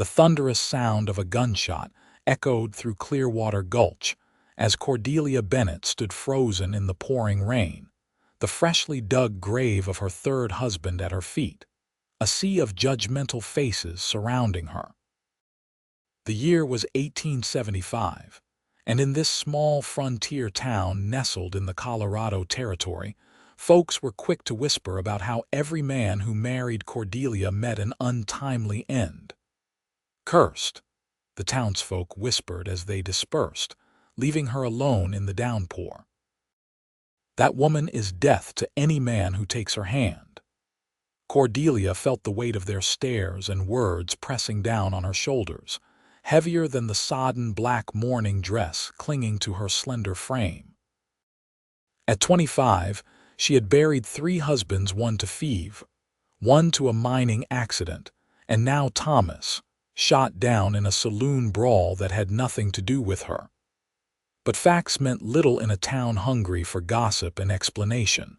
The thunderous sound of a gunshot echoed through Clearwater Gulch as Cordelia Bennett stood frozen in the pouring rain, the freshly dug grave of her third husband at her feet, a sea of judgmental faces surrounding her. The year was 1875, and in this small frontier town nestled in the Colorado Territory, folks were quick to whisper about how every man who married Cordelia met an untimely end. Cursed, the townsfolk whispered as they dispersed, leaving her alone in the downpour. That woman is death to any man who takes her hand. Cordelia felt the weight of their stares and words pressing down on her shoulders, heavier than the sodden black mourning dress clinging to her slender frame. At 25, she had buried 3 husbands, one to fever, one to a mining accident, and now Thomas, shot down in a saloon brawl that had nothing to do with her. But facts meant little in a town hungry for gossip and explanation.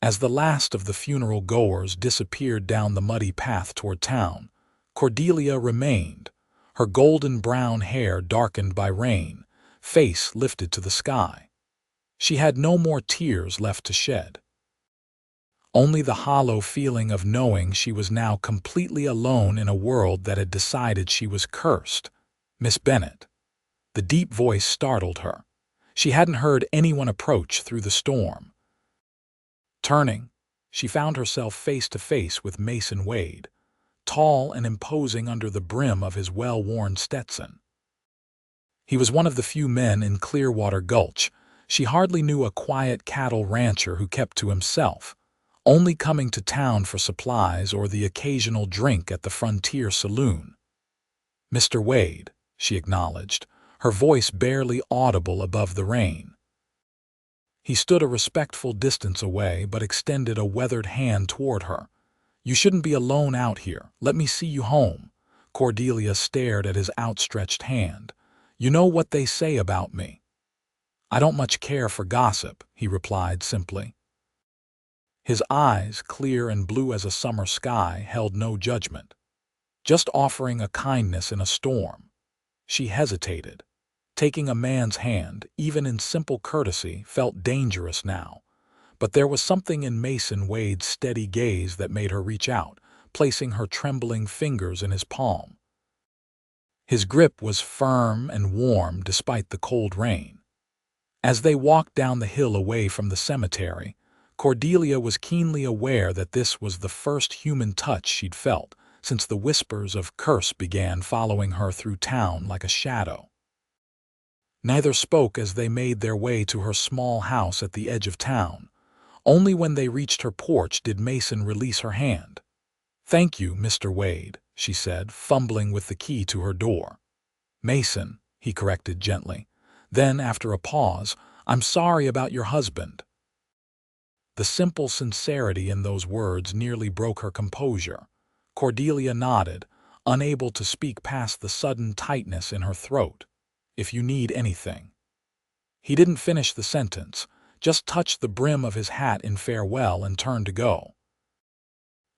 As the last of the funeral goers disappeared down the muddy path toward town, Cordelia remained, her golden brown hair darkened by rain, face lifted to the sky. She had no more tears left to shed. Only the hollow feeling of knowing she was now completely alone in a world that had decided she was cursed. Miss Bennett. The deep voice startled her. She hadn't heard anyone approach through the storm. Turning, she found herself face to face with Mason Wade, tall and imposing under the brim of his well-worn Stetson. He was one of the few men in Clearwater Gulch. She hardly knew a quiet cattle rancher who kept to himself, only coming to town for supplies or the occasional drink at the Frontier Saloon. "Mr. Wade," she acknowledged, her voice barely audible above the rain. He stood a respectful distance away but extended a weathered hand toward her. "You shouldn't be alone out here. Let me see you home." Cordelia stared at his outstretched hand. "You know what they say about me." "I don't much care for gossip," he replied simply. His eyes, clear and blue as a summer sky, held no judgment, just offering a kindness in a storm. She hesitated. Taking a man's hand, even in simple courtesy, felt dangerous now. But there was something in Mason Wade's steady gaze that made her reach out, placing her trembling fingers in his palm. His grip was firm and warm despite the cold rain. As they walked down the hill away from the cemetery, Cordelia was keenly aware that this was the first human touch she'd felt since the whispers of curse began following her through town like a shadow. Neither spoke as they made their way to her small house at the edge of town. Only when they reached her porch did Mason release her hand. "Thank you, Mr. Wade," she said, fumbling with the key to her door. "Mason," he corrected gently. Then, after a pause, "I'm sorry about your husband." The simple sincerity in those words nearly broke her composure. Cordelia nodded, unable to speak past the sudden tightness in her throat. "If you need anything." He didn't finish the sentence, just touched the brim of his hat in farewell and turned to go.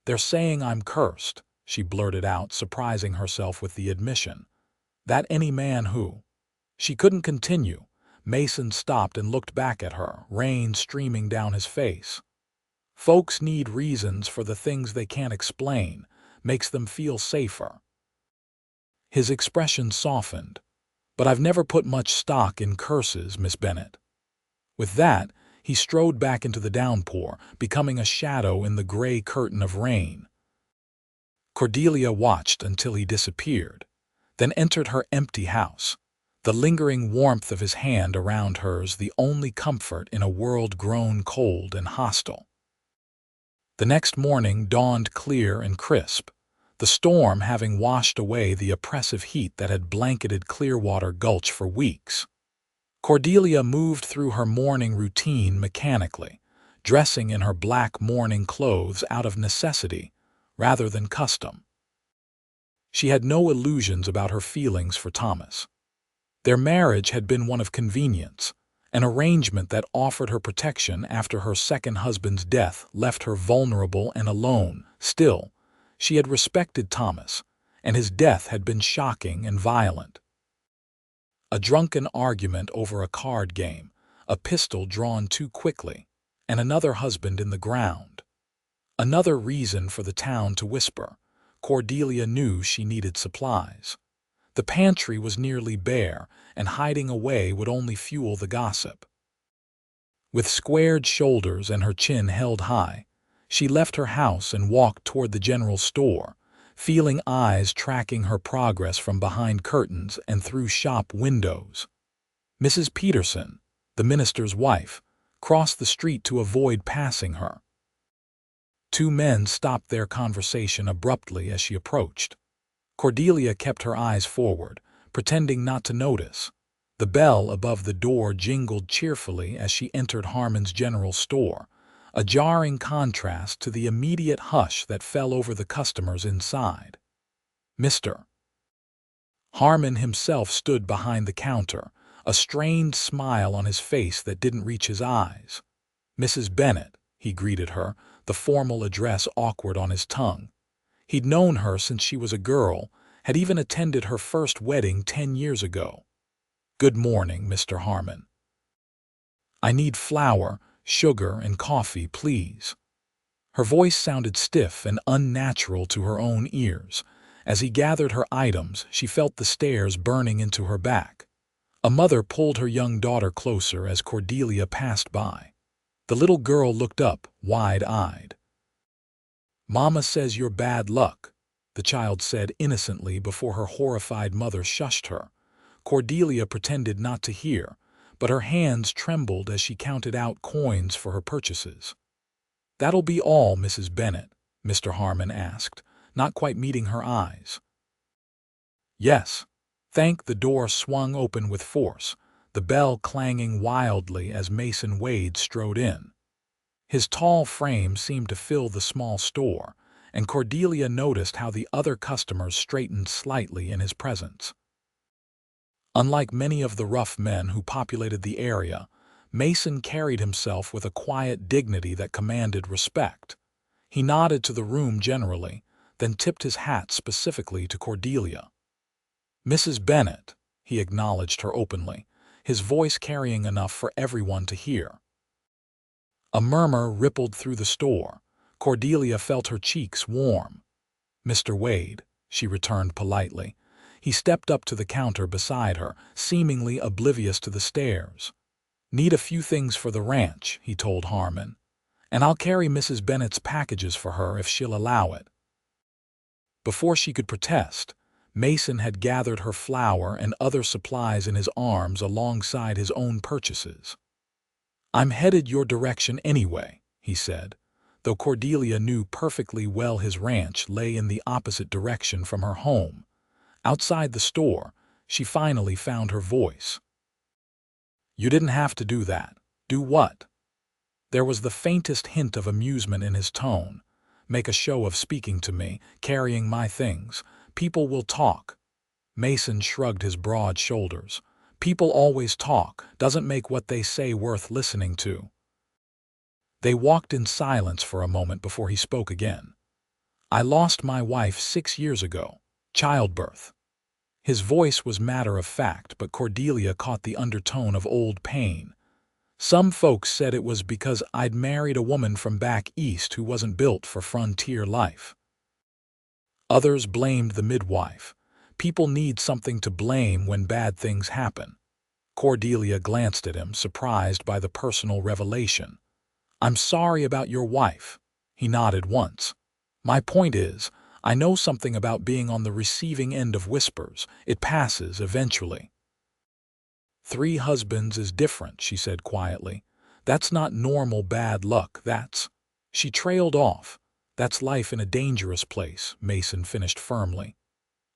"They're saying I'm cursed," she blurted out, surprising herself with the admission. "That any man who—" She couldn't continue. Mason stopped and looked back at her, rain streaming down his face. "Folks need reasons for the things they can't explain, makes them feel safer." His expression softened. "But I've never put much stock in curses, Miss Bennett." With that, he strode back into the downpour, becoming a shadow in the gray curtain of rain. Cordelia watched until he disappeared, then entered her empty house, the lingering warmth of his hand around hers the only comfort in a world grown cold and hostile. The next morning dawned clear and crisp, the storm having washed away the oppressive heat that had blanketed Clearwater Gulch for weeks. Cordelia moved through her morning routine mechanically, dressing in her black mourning clothes out of necessity rather than custom. She had no illusions about her feelings for Thomas. Their marriage had been one of convenience, an arrangement that offered her protection after her second husband's death left her vulnerable and alone. Still, she had respected Thomas, and his death had been shocking and violent. A drunken argument over a card game, a pistol drawn too quickly, and another husband in the ground. Another reason for the town to whisper. Cordelia knew she needed supplies. The pantry was nearly bare, and hiding away would only fuel the gossip. With squared shoulders and her chin held high, she left her house and walked toward the general store, feeling eyes tracking her progress from behind curtains and through shop windows. Mrs. Peterson, the minister's wife, crossed the street to avoid passing her. Two men stopped their conversation abruptly as she approached. Cordelia kept her eyes forward, pretending not to notice. The bell above the door jingled cheerfully as she entered Harmon's general store, a jarring contrast to the immediate hush that fell over the customers inside. Mr. Harmon himself stood behind the counter, a strained smile on his face that didn't reach his eyes. "Mrs. Bennett," he greeted her, the formal address awkward on his tongue. He'd known her since she was a girl, had even attended her first wedding 10 years ago. "Good morning, Mr. Harmon. I need flour, sugar, and coffee, please." Her voice sounded stiff and unnatural to her own ears. As he gathered her items, she felt the stares burning into her back. A mother pulled her young daughter closer as Cordelia passed by. The little girl looked up, wide-eyed. "Mama says you're bad luck," the child said innocently before her horrified mother shushed her. Cordelia pretended not to hear, but her hands trembled as she counted out coins for her purchases. "That'll be all, Mrs. Bennett?" Mr. Harmon asked, not quite meeting her eyes. "Yes." The door swung open with force, the bell clanging wildly as Mason Wade strode in. His tall frame seemed to fill the small store, and Cordelia noticed how the other customers straightened slightly in his presence. Unlike many of the rough men who populated the area, Mason carried himself with a quiet dignity that commanded respect. He nodded to the room generally, then tipped his hat specifically to Cordelia. "Mrs. Bennett," he acknowledged her openly, his voice carrying enough for everyone to hear. A murmur rippled through the store. Cordelia felt her cheeks warm. "Mr. Wade," she returned politely. He stepped up to the counter beside her, seemingly oblivious to the stares. "Need a few things for the ranch," he told Harmon, "and I'll carry Mrs. Bennett's packages for her if she'll allow it." Before she could protest, Mason had gathered her flour and other supplies in his arms alongside his own purchases. "I'm headed your direction anyway," he said, though Cordelia knew perfectly well his ranch lay in the opposite direction from her home. Outside the store, she finally found her voice. "You didn't have to do that." "Do what?" There was the faintest hint of amusement in his tone. "Make a show of speaking to me, carrying my things. People will talk." Mason shrugged his broad shoulders. "People always talk, doesn't make what they say worth listening to." They walked in silence for a moment before he spoke again. "I lost my wife 6 years ago. Childbirth." His voice was matter-of-fact, but Cordelia caught the undertone of old pain. "Some folks said it was because I'd married a woman from back east who wasn't built for frontier life. Others blamed the midwife. People need something to blame when bad things happen." Cordelia glanced at him, surprised by the personal revelation. "I'm sorry about your wife." He nodded once. "My point is, I know something about being on the receiving end of whispers. It passes eventually." "3 husbands is different," she said quietly. "That's not normal bad luck, that's—" She trailed off. "That's life in a dangerous place," Mason finished firmly.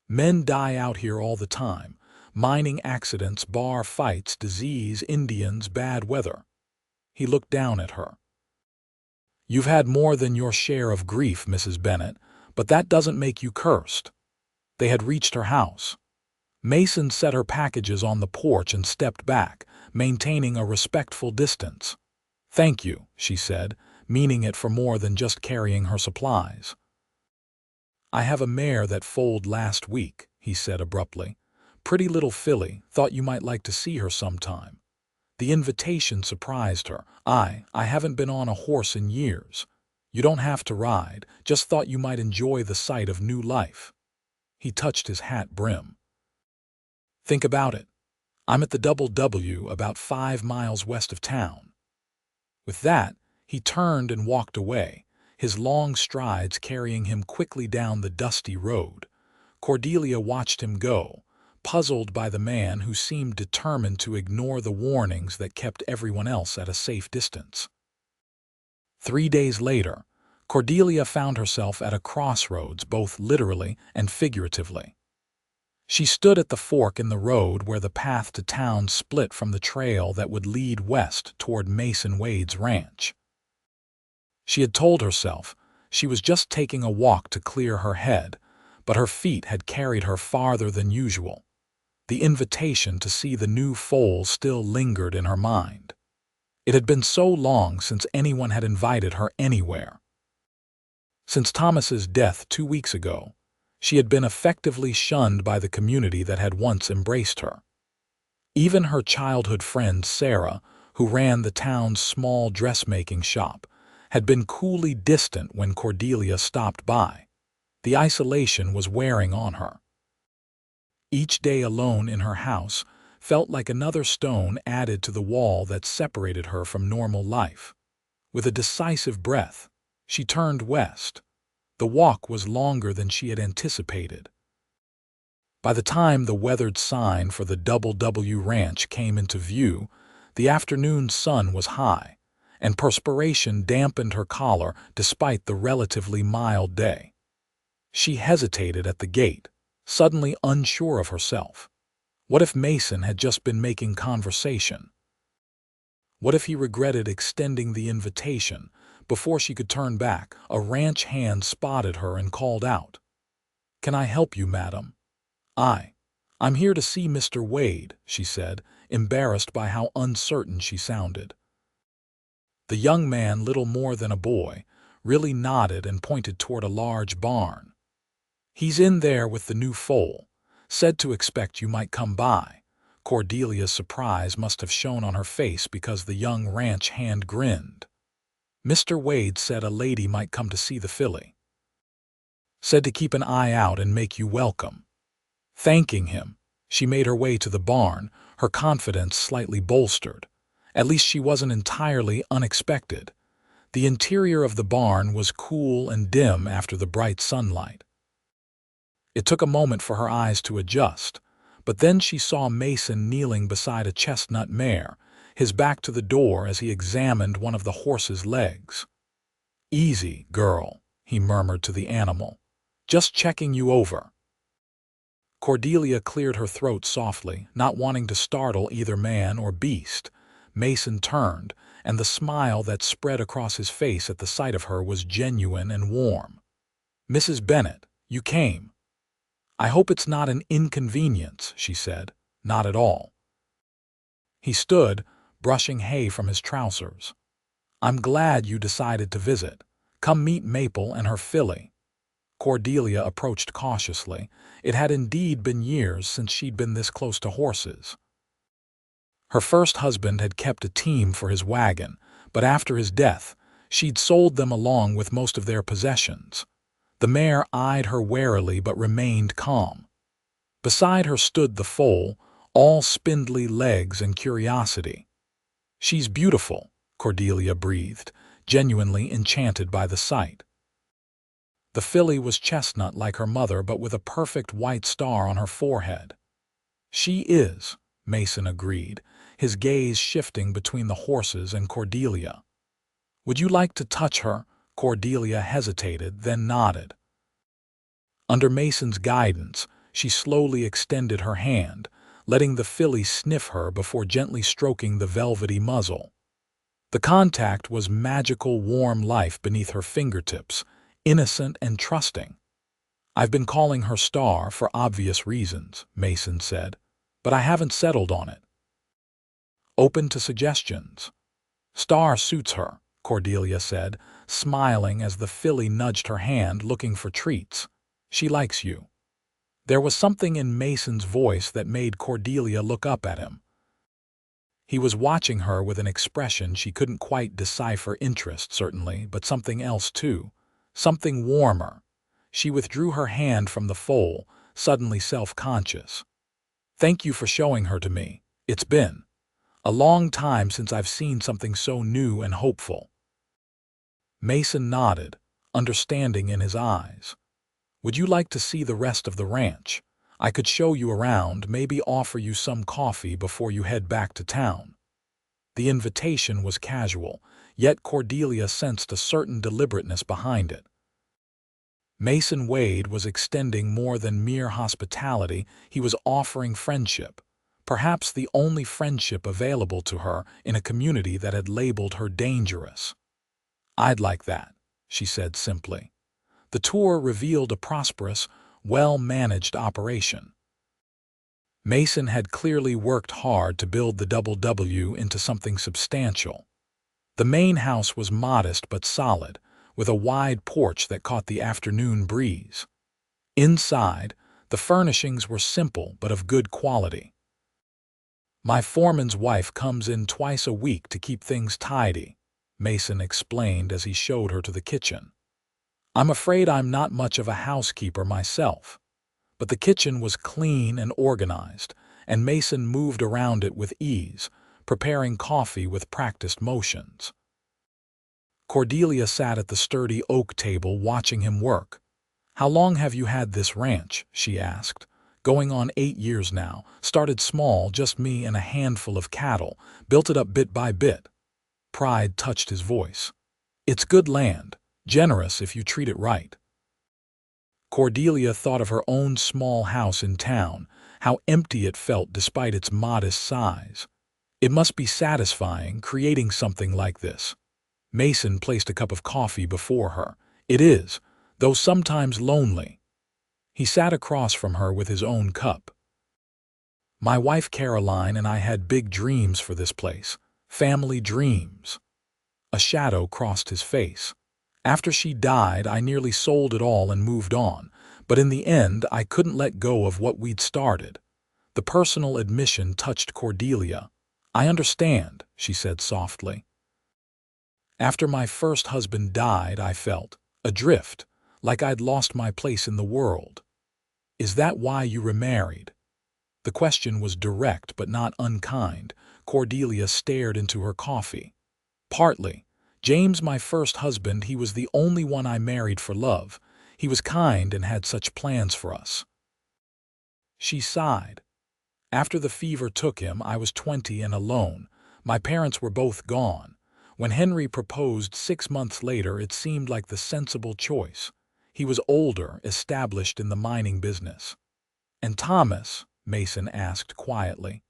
"Men die out here all the time. Mining accidents, bar fights, disease, Indians, bad weather." He looked down at her. "You've had more than your share of grief, Mrs. Bennett, but that doesn't make you cursed." They had reached her house. Mason set her packages on the porch and stepped back, maintaining a respectful distance. "Thank you," she said, meaning it for more than just carrying her supplies. "I have a mare that foaled last week," he said abruptly. "Pretty little filly, thought you might like to see her sometime." The invitation surprised her. I haven't been on a horse in years." "You don't have to ride, just thought you might enjoy the sight of new life." He touched his hat brim. "Think about it. I'm at the Double W about 5 miles west of town." With that, he turned and walked away, his long strides carrying him quickly down the dusty road. Cordelia watched him go, puzzled by the man who seemed determined to ignore the warnings that kept everyone else at a safe distance. 3 days later, Cordelia found herself at a crossroads both literally and figuratively. She stood at the fork in the road where the path to town split from the trail that would lead west toward Mason Wade's ranch. She had told herself she was just taking a walk to clear her head, but her feet had carried her farther than usual. The invitation to see the new foal still lingered in her mind. It had been so long since anyone had invited her anywhere. Since Thomas's death 2 weeks ago, she had been effectively shunned by the community that had once embraced her. Even her childhood friend Sarah, who ran the town's small dressmaking shop, had been coolly distant when Cordelia stopped by. The isolation was wearing on her. Each day alone in her house felt like another stone added to the wall that separated her from normal life. With a decisive breath, she turned west. The walk was longer than she had anticipated. By the time the weathered sign for the Double W Ranch came into view, the afternoon sun was high, and perspiration dampened her collar despite the relatively mild day. She hesitated at the gate, suddenly unsure of herself. What if Mason had just been making conversation? What if he regretted extending the invitation? Before she could turn back, a ranch hand spotted her and called out, "Can I help you, madam?" I'm here to see Mr. Wade," she said, embarrassed by how uncertain she sounded. The young man, little more than a boy, really nodded and pointed toward a large barn. "He's in there with the new foal. Said to expect you might come by." Cordelia's surprise must have shown on her face because the young ranch hand grinned. "Mr. Wade said a lady might come to see the filly. Said to keep an eye out and make you welcome." Thanking him, she made her way to the barn, her confidence slightly bolstered. At least she wasn't entirely unexpected. The interior of the barn was cool and dim after the bright sunlight. It took a moment for her eyes to adjust, but then she saw Mason kneeling beside a chestnut mare, his back to the door as he examined one of the horse's legs. "Easy, girl," he murmured to the animal. "Just checking you over." Cordelia cleared her throat softly, not wanting to startle either man or beast. Mason turned, and the smile that spread across his face at the sight of her was genuine and warm. "Mrs. Bennett, you came." "I hope it's not an inconvenience," she said. "Not at all." He stood, brushing hay from his trousers. "I'm glad you decided to visit. Come meet Maple and her filly." Cordelia approached cautiously. It had indeed been years since she'd been this close to horses. Her first husband had kept a team for his wagon, but after his death, she'd sold them along with most of their possessions. The mare eyed her warily but remained calm. Beside her stood the foal, all spindly legs and curiosity. "She's beautiful," Cordelia breathed, genuinely enchanted by the sight. The filly was chestnut like her mother but with a perfect white star on her forehead. "She is," Mason agreed, his gaze shifting between the horses and Cordelia. "Would you like to touch her?" Cordelia hesitated, then nodded. Under Mason's guidance, she slowly extended her hand, letting the filly sniff her before gently stroking the velvety muzzle. The contact was magical warm life beneath her fingertips, innocent and trusting. "I've been calling her Star for obvious reasons," Mason said, "but I haven't settled on it. Open to suggestions." "Star suits her," Cordelia said, smiling as the filly nudged her hand looking for treats. She likes you." There was something in Mason's voice that made Cordelia look up at him. He was watching her with an expression she couldn't quite decipher. Interest, certainly, but something else too. Something warmer. She withdrew her hand from the foal, suddenly self-conscious. "Thank you for showing her to me. It's been a long time since I've seen something so new and hopeful." Mason nodded, understanding in his eyes. "Would you like to see the rest of the ranch? I could show you around, maybe offer you some coffee before you head back to town." The invitation was casual, yet Cordelia sensed a certain deliberateness behind it. Mason Wade was extending more than mere hospitality. He was offering friendship, perhaps the only friendship available to her in a community that had labeled her dangerous. "I'd like that," she said simply. The tour revealed a prosperous, well-managed operation. Mason had clearly worked hard to build the Double W into something substantial. The main house was modest but solid, with a wide porch that caught the afternoon breeze. Inside, the furnishings were simple but of good quality. "My foreman's wife comes in twice a week to keep things tidy," Mason explained as he showed her to the kitchen. "I'm afraid I'm not much of a housekeeper myself." But the kitchen was clean and organized, and Mason moved around it with ease, preparing coffee with practiced motions. Cordelia sat at the sturdy oak table watching him work. "How long have you had this ranch?" she asked. "Going on 8 years now. Started small, just me and a handful of cattle. Built it up bit by bit." Pride touched his voice. "It's good land, generous if you treat it right." Cordelia thought of her own small house in town, how empty it felt despite its modest size. It must be satisfying creating something like this. Mason placed a cup of coffee before her. "It is, though sometimes lonely." He sat across from her with his own cup. "My wife Caroline and I had big dreams for this place. Family dreams." A shadow crossed his face. "After she died, I nearly sold it all and moved on, but in the end I couldn't let go of what we'd started." The personal admission touched Cordelia. "I understand," she said softly. "After my first husband died, I felt adrift, like I'd lost my place in the world." "Is that why you remarried?" The question was direct but not unkind. Cordelia stared into her coffee. "Partly. James, my first husband, he was the only one I married for love. He was kind and had such plans for us." She sighed. "After the fever took him, I was 20 and alone. My parents were both gone. When Henry proposed 6 months later, it seemed like the sensible choice. He was older, established in the mining business." "And Thomas?" Mason asked quietly.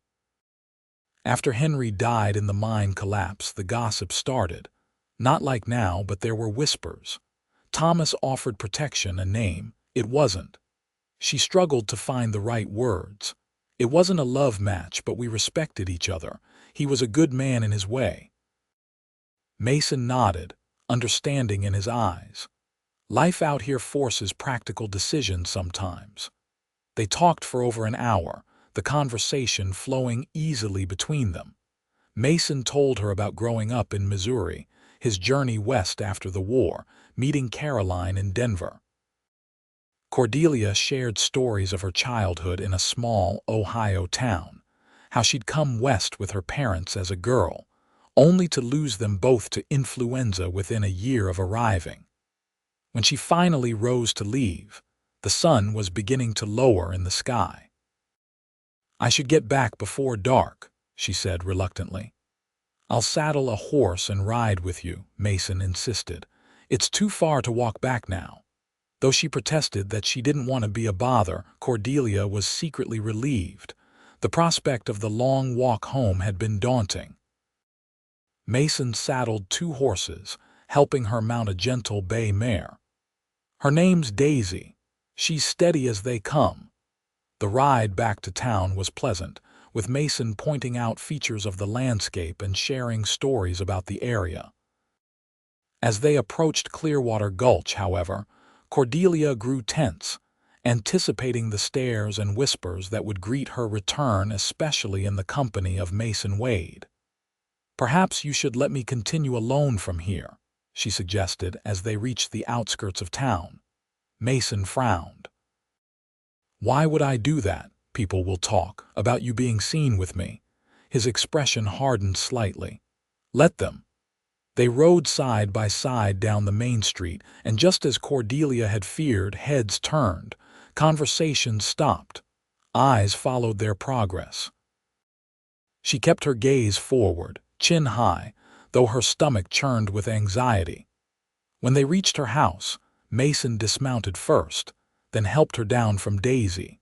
"After Henry died in the mine collapse, the gossip started. Not like now, but there were whispers. Thomas offered protection, a name. It wasn't." She struggled to find the right words. "It wasn't a love match, but we respected each other. He was a good man in his way." Mason nodded, understanding in his eyes. Life out here forces practical decisions sometimes. They talked for over an hour, the conversation flowing easily between them. Mason told her about growing up in Missouri, his journey west after the war, meeting Caroline in Denver. Cordelia shared stories of her childhood in a small Ohio town, how she'd come west with her parents as a girl, only to lose them both to influenza within a year of arriving. When she finally rose to leave, the sun was beginning to lower in the sky. "I should get back before dark," she said reluctantly. "I'll saddle a horse and ride with you," Mason insisted. "It's too far to walk back now." Though she protested that she didn't want to be a bother, Cordelia was secretly relieved. The prospect of the long walk home had been daunting. Mason saddled 2 horses, helping her mount a gentle bay mare. "Her name's Daisy. She's steady as they come." The ride back to town was pleasant, with Mason pointing out features of the landscape and sharing stories about the area. As they approached Clearwater Gulch, however, Cordelia grew tense. anticipating the stares and whispers that would greet her return, especially in the company of Mason Wade. "Perhaps you should let me continue alone from here," she suggested as they reached the outskirts of town. Mason frowned. "Why would I do that? People will talk about you being seen with me." His expression hardened slightly. "Let them." They rode side by side down the main street, and just as Cordelia had feared, heads turned. Conversations stopped. Eyes followed their progress. She kept her gaze forward, chin high, though her stomach churned with anxiety. When they reached her house, Mason dismounted first, then helped her down from Daisy.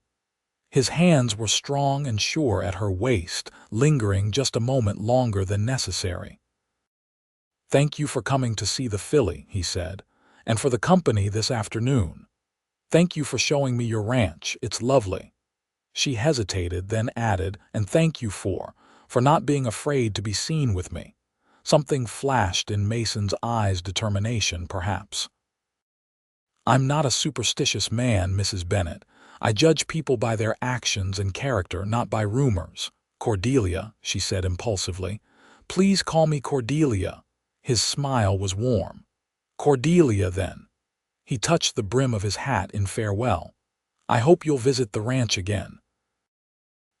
His hands were strong and sure at her waist, lingering just a moment longer than necessary. "Thank you for coming to see the filly," he said, "and for the company this afternoon. Thank you for showing me your ranch. It's lovely." She hesitated, then added, "And thank you for not being afraid to be seen with me." Something flashed in Mason's eyes, determination, perhaps. "I'm not a superstitious man, Mrs. Bennett. I judge people by their actions and character, not by rumors." "Cordelia," she said impulsively. "Please call me Cordelia." His smile was warm. "Cordelia, then." He touched the brim of his hat in farewell. "I hope you'll visit the ranch again.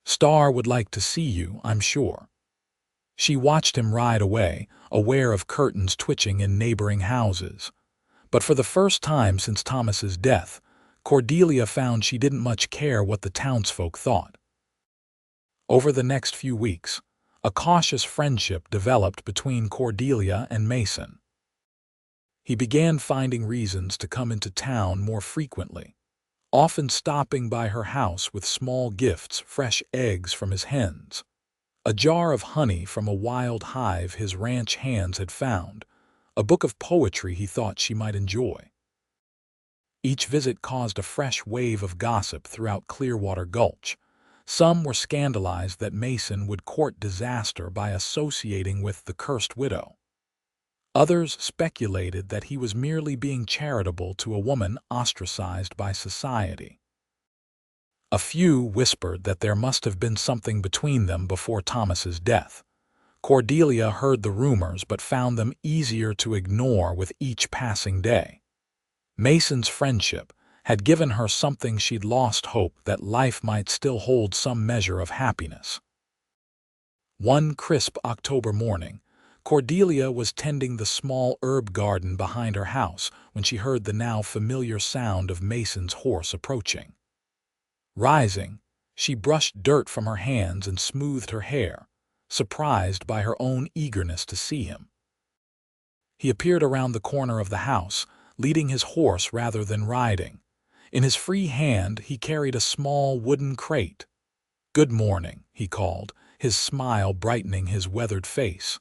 Star would like to see you, I'm sure." She watched him ride away, aware of curtains twitching in neighboring houses. But for the first time since Thomas's death, Cordelia found she didn't much care what the townsfolk thought. Over the next few weeks, a cautious friendship developed between Cordelia and Mason. He began finding reasons to come into town more frequently, often stopping by her house with small gifts, fresh eggs from his hens, a jar of honey from a wild hive his ranch hands had found, a book of poetry he thought she might enjoy. Each visit caused a fresh wave of gossip throughout Clearwater Gulch. Some were scandalized that Mason would court disaster by associating with the cursed widow. Others speculated that he was merely being charitable to a woman ostracized by society. A few whispered that there must have been something between them before Thomas's death. Cordelia heard the rumors but found them easier to ignore with each passing day. Mason's friendship had given her something she'd lost, hope that life might still hold some measure of happiness. One crisp October morning, Cordelia was tending the small herb garden behind her house when she heard the now familiar sound of Mason's horse approaching. Rising, she brushed dirt from her hands and smoothed her hair, surprised by her own eagerness to see him. He appeared around the corner of the house, leading his horse rather than riding. In his free hand he carried a small wooden crate. "Good morning," he called, his smile brightening his weathered face.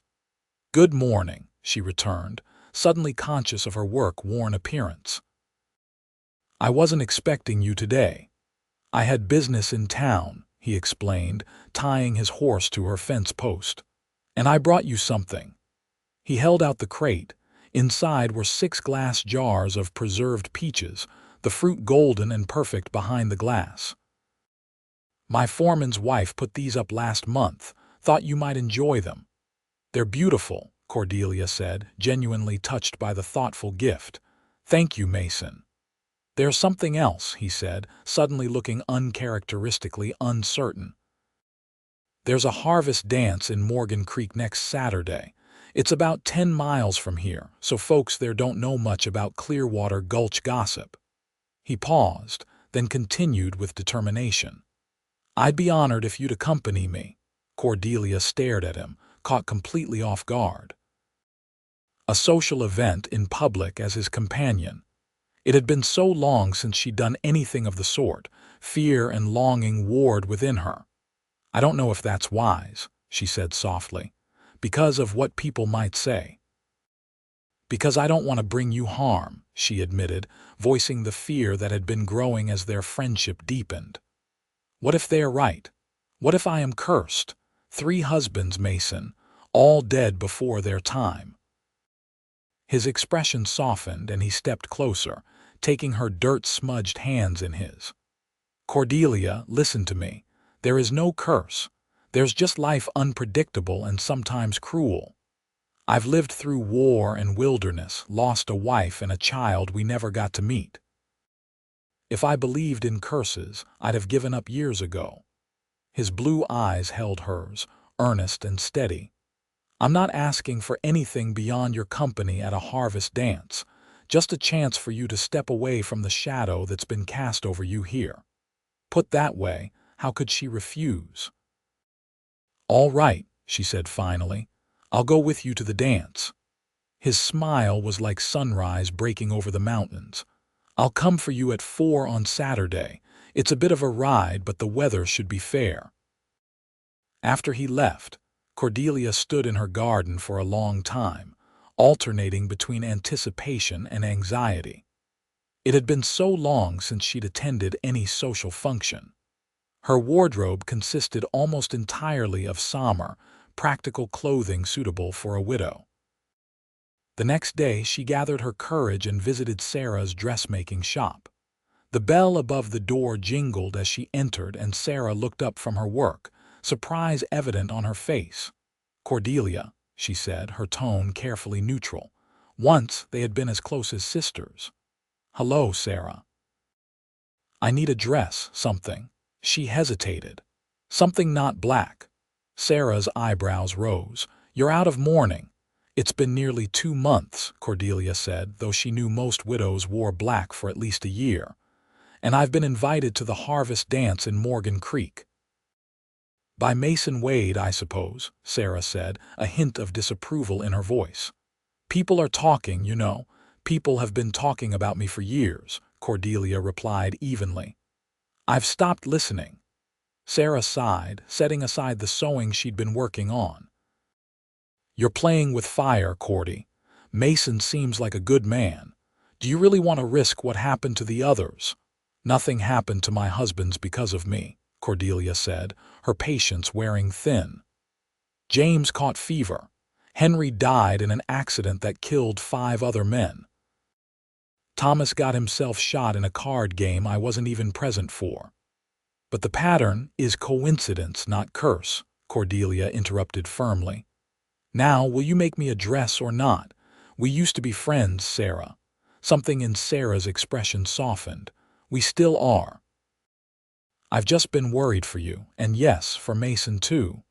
"Good morning," she returned, suddenly conscious of her work-worn appearance. "I wasn't expecting you today. I had business in town," he explained, tying his horse to her fence post. "And I brought you something." He held out the crate. Inside were 6 glass jars of preserved peaches, the fruit golden and perfect behind the glass. "My foreman's wife put these up last month. Thought you might enjoy them." "They're beautiful," Cordelia said, genuinely touched by the thoughtful gift. "Thank you, Mason." "There's something else," he said, suddenly looking uncharacteristically uncertain. "There's a harvest dance in Morgan Creek next Saturday. It's about 10 miles from here, so folks there don't know much about Clearwater Gulch gossip." He paused, then continued with determination. "I'd be honored if you'd accompany me." Cordelia stared at him, caught completely off guard. A social event in public as his companion. It had been so long since she'd done anything of the sort. Fear and longing warred within her. "I don't know if that's wise," she said softly, "because of what people might say." "Because I don't want to bring you harm," she admitted, voicing the fear that had been growing as their friendship deepened. "What if they're right? What if I am cursed? 3 husbands, Mason, all dead before their time." His expression softened and he stepped closer, taking her dirt-smudged hands in his. "Cordelia, listen to me. There is no curse. There's just life, unpredictable and sometimes cruel. I've lived through war and wilderness, lost a wife and a child we never got to meet. If I believed in curses, I'd have given up years ago." His blue eyes held hers, earnest and steady. "I'm not asking for anything beyond your company at a harvest dance, just a chance for you to step away from the shadow that's been cast over you here." Put that way, how could she refuse? "All right," she said finally. "I'll go with you to the dance." His smile was like sunrise breaking over the mountains. "I'll come for you at 4 on Saturday. It's a bit of a ride, but the weather should be fair." After he left, Cordelia stood in her garden for a long time, alternating between anticipation and anxiety. It had been so long since she'd attended any social function. Her wardrobe consisted almost entirely of somber, practical clothing suitable for a widow. The next day she gathered her courage and visited Sarah's dressmaking shop. The bell above the door jingled as she entered, and Sarah looked up from her work, surprise evident on her face. "Cordelia," she said, her tone carefully neutral. Once they had been as close as sisters. "Hello, Sarah." "I need a dress, something." She hesitated. "Something not black." Sarah's eyebrows rose. "You're out of mourning." "It's been nearly 2 months," Cordelia said, though she knew most widows wore black for at least a year. "And I've been invited to the harvest dance in Morgan Creek." "By Mason Wade, I suppose," Sarah said, a hint of disapproval in her voice. "People are talking, you know. People have been talking about me for years," Cordelia replied evenly. "I've stopped listening." Sarah sighed, setting aside the sewing she'd been working on. "You're playing with fire, Cordy. Mason seems like a good man. Do you really want to risk what happened to the others?" "Nothing happened to my husbands because of me," Cordelia said, her patience wearing thin. "James caught fever. Henry died in an accident that killed 5 other men. Thomas got himself shot in a card game I wasn't even present for." "But the pattern is coincidence, not curse," Cordelia interrupted firmly. "Now, will you make me a dress or not? We used to be friends, Sarah." Something in Sarah's expression softened. "We still are. I've just been worried for you, and yes, for Mason too."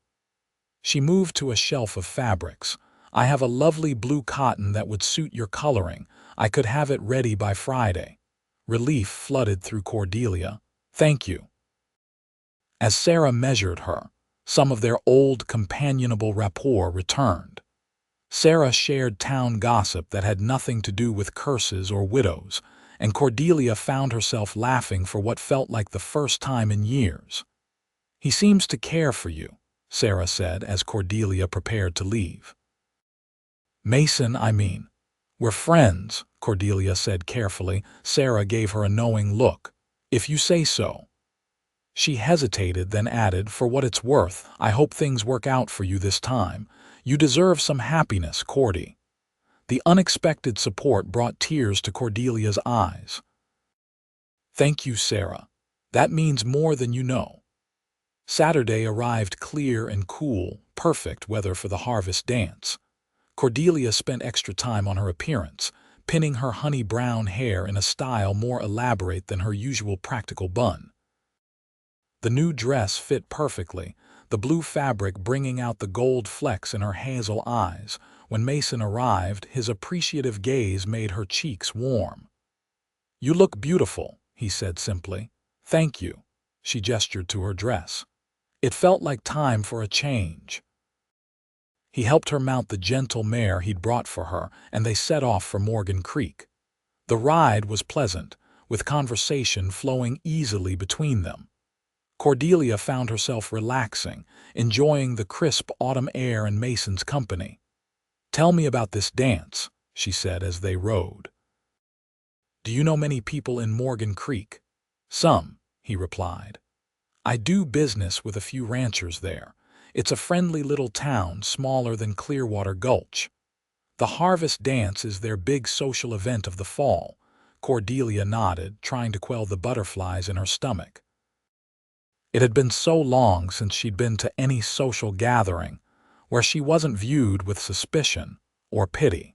She moved to a shelf of fabrics. "I have a lovely blue cotton that would suit your coloring. I could have it ready by Friday." Relief flooded through Cordelia. "Thank you." As Sarah measured her, some of their old companionable rapport returned. Sarah shared town gossip that had nothing to do with curses or widows, and Cordelia found herself laughing for what felt like the first time in years. "He seems to care for you," Sarah said as Cordelia prepared to leave. "Mason, I mean." "We're friends," Cordelia said carefully. Sarah gave her a knowing look. "If you say so." She hesitated, then added, "For what it's worth, I hope things work out for you this time. You deserve some happiness, Cordy." The unexpected support brought tears to Cordelia's eyes. "Thank you, Sarah. That means more than you know." Saturday arrived clear and cool, perfect weather for the harvest dance. Cordelia spent extra time on her appearance, pinning her honey-brown hair in a style more elaborate than her usual practical bun. The new dress fit perfectly, the blue fabric bringing out the gold flecks in her hazel eyes. When Mason arrived, his appreciative gaze made her cheeks warm. "You look beautiful," he said simply. "Thank you." She gestured to her dress. It felt like time for a change. He helped her mount the gentle mare he'd brought for her, and they set off for Morgan Creek. The ride was pleasant, with conversation flowing easily between them. Cordelia found herself relaxing, enjoying the crisp autumn air and Mason's company. "Tell me about this dance," she said as they rode. "Do you know many people in Morgan Creek?" "Some," he replied. "I do business with a few ranchers there. It's a friendly little town, smaller than Clearwater Gulch. The harvest dance is their big social event of the fall." Cordelia nodded, trying to quell the butterflies in her stomach. It had been so long since she'd been to any social gathering where she wasn't viewed with suspicion or pity.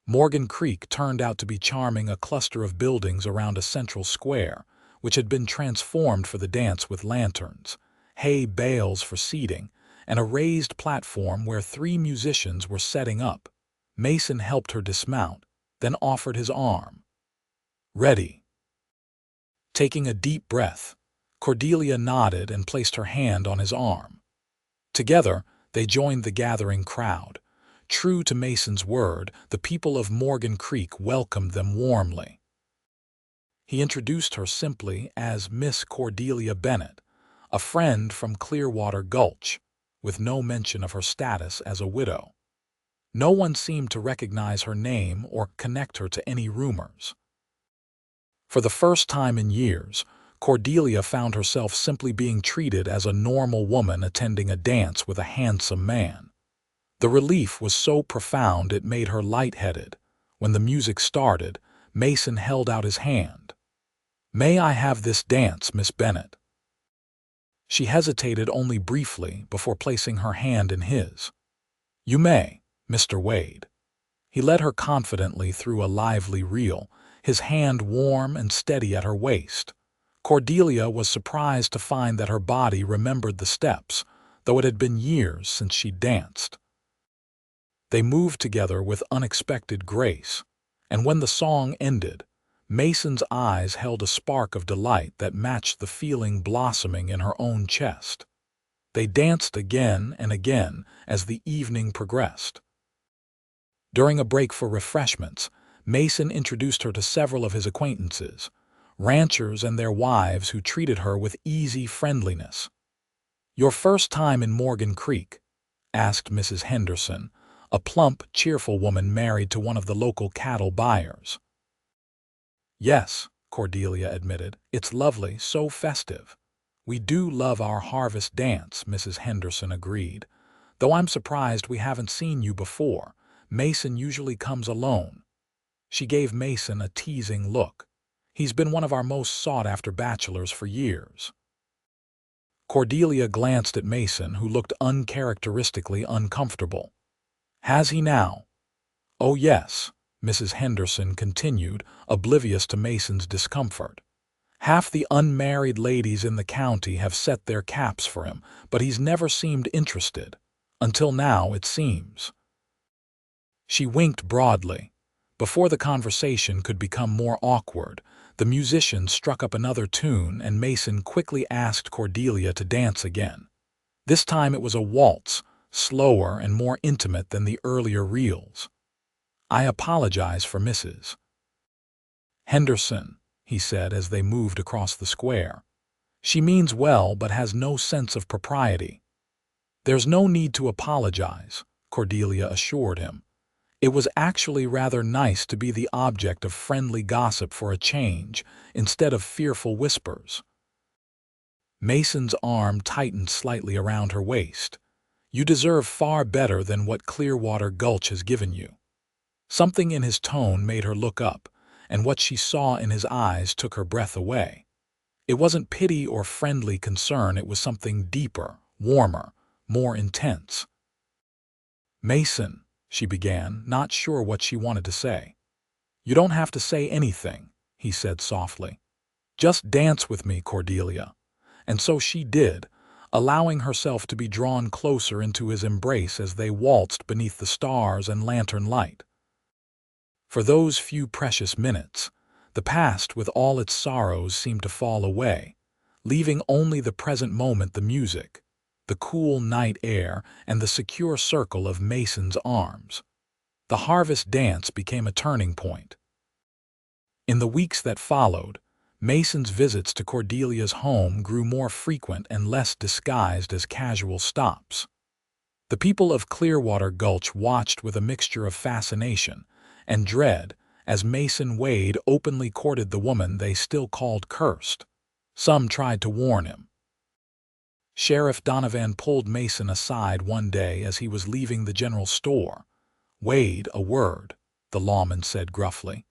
Morgan Creek turned out to be charming, a cluster of buildings around a central square, which had been transformed for the dance with lanterns, hay bales for seating, and a raised platform where 3 musicians were setting up. Mason helped her dismount, then offered his arm. "Ready." Taking a deep breath, Cordelia nodded and placed her hand on his arm. Together, they joined the gathering crowd. True to Mason's word, the people of Morgan Creek welcomed them warmly. He introduced her simply as Miss Cordelia Bennett, a friend from Clearwater Gulch, with no mention of her status as a widow. No one seemed to recognize her name or connect her to any rumors. For the first time in years, Cordelia found herself simply being treated as a normal woman attending a dance with a handsome man. The relief was so profound it made her lightheaded. When the music started, Mason held out his hand. "May I have this dance, Miss Bennett?" She hesitated only briefly before placing her hand in his. "You may, Mr. Wade." He led her confidently through a lively reel, his hand warm and steady at her waist. Cordelia was surprised to find that her body remembered the steps, though it had been years since she'd danced. They moved together with unexpected grace, and when the song ended, Mason's eyes held a spark of delight that matched the feeling blossoming in her own chest. They danced again and again as the evening progressed. During a break for refreshments, Mason introduced her to several of his acquaintances, ranchers and their wives who treated her with easy friendliness. "Your first time in Morgan Creek?" asked Mrs. Henderson, a plump, cheerful woman married to one of the local cattle buyers. "Yes," Cordelia admitted. "It's lovely, so festive." "We do love our harvest dance," Mrs. Henderson agreed. "Though I'm surprised we haven't seen you before. Mason usually comes alone." She gave Mason a teasing look. "He's been one of our most sought-after bachelors for years." Cordelia glanced at Mason, who looked uncharacteristically uncomfortable. "Has he now?" "Oh, yes," Mrs. Henderson continued, oblivious to Mason's discomfort. "Half the unmarried ladies in the county have set their caps for him, but he's never seemed interested. Until now, it seems." She winked broadly. Before the conversation could become more awkward, the musicians struck up another tune and Mason quickly asked Cordelia to dance again. This time it was a waltz, slower and more intimate than the earlier reels. "I apologize for Mrs. Henderson," he said as they moved across the square. "She means well but has no sense of propriety." "There's no need to apologize," Cordelia assured him. It was actually rather nice to be the object of friendly gossip for a change, instead of fearful whispers. Mason's arm tightened slightly around her waist. "You deserve far better than what Clearwater Gulch has given you." Something in his tone made her look up, and what she saw in his eyes took her breath away. It wasn't pity or friendly concern, it was something deeper, warmer, more intense. "Mason," she began, not sure what she wanted to say. "You don't have to say anything," he said softly. "Just dance with me, Cordelia." And so she did, allowing herself to be drawn closer into his embrace as they waltzed beneath the stars and lantern light. For those few precious minutes, the past with all its sorrows seemed to fall away, leaving only the present moment, the music, the cool night air, and the secure circle of Mason's arms. The harvest dance became a turning point. In the weeks that followed, Mason's visits to Cordelia's home grew more frequent and less disguised as casual stops. The people of Clearwater Gulch watched with a mixture of fascination and dread as Mason Wade openly courted the woman they still called cursed. Some tried to warn him. Sheriff Donovan pulled Mason aside one day as he was leaving the general store. "Wade, a word," the lawman said gruffly.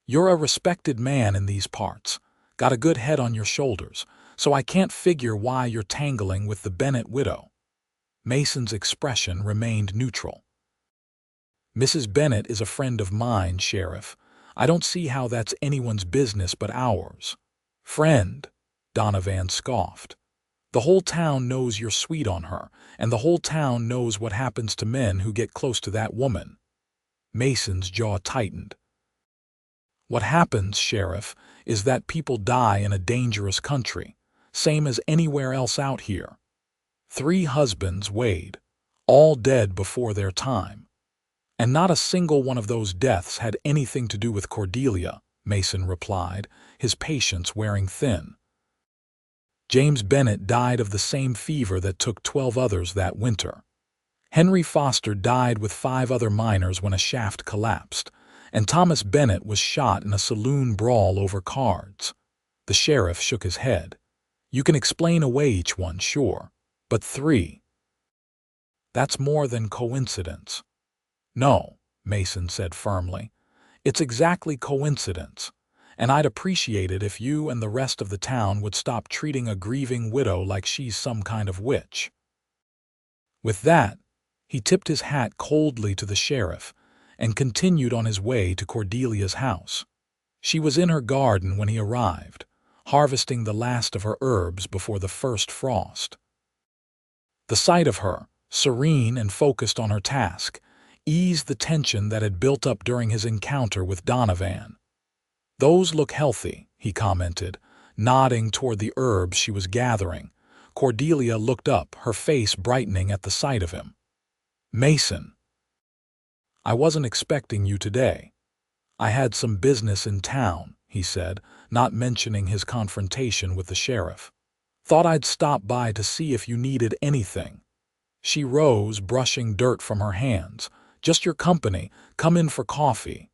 You're a respected man in these parts, got a good head on your shoulders, so I can't figure why you're tangling with the Bennett widow." Mason's expression remained neutral. "Mrs. Bennett is a friend of mine, Sheriff. I don't see how that's anyone's business but ours." "Friend?" Donovan scoffed. "The whole town knows you're sweet on her, and the whole town knows what happens to men who get close to that woman." Mason's jaw tightened. "What happens, Sheriff, is that people die in a dangerous country, same as anywhere else out here. 3 husbands, Wade, all dead before their time. And not a single one of those deaths had anything to do with Cordelia," Mason replied, his patience wearing thin. "James Bennett died of the same fever that took 12 others that winter. Henry Foster died with 5 other miners when a shaft collapsed, and Thomas Bennett was shot in a saloon brawl over cards." The sheriff shook his head. "You can explain away each one, sure, but 3? That's more than coincidence." "No," Mason said firmly. "It's exactly coincidence, and I'd appreciate it if you and the rest of the town would stop treating a grieving widow like she's some kind of witch." With that, he tipped his hat coldly to the sheriff and continued on his way to Cordelia's house. She was in her garden when he arrived, harvesting the last of her herbs before the first frost. The sight of her, serene and focused on her task, eased the tension that had built up during his encounter with Donovan. "Those look healthy," he commented, nodding toward the herbs she was gathering. Cordelia looked up, her face brightening at the sight of him. "Mason, I wasn't expecting you today. I had some business in town," he said, not mentioning his confrontation with the sheriff. "Thought I'd stop by to see if you needed anything." She rose, brushing dirt from her hands. "Just your company. Come in for coffee."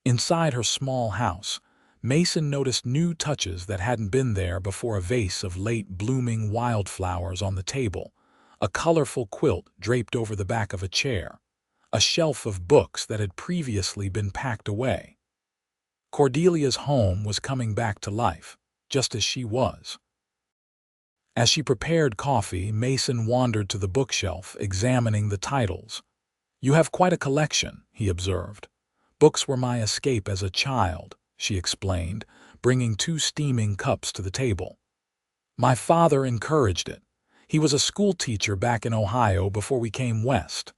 Inside her small house, Mason noticed new touches that hadn't been there before: a vase of late-blooming wildflowers on the table, a colorful quilt draped over the back of a chair, a shelf of books that had previously been packed away. Cordelia's home was coming back to life, just as she was. As she prepared coffee, Mason wandered to the bookshelf, examining the titles. "You have quite a collection," he observed. "Books were my escape as a child," she explained, bringing 2 steaming cups to the table. "My father encouraged it. He was a school teacher back in Ohio before we came west."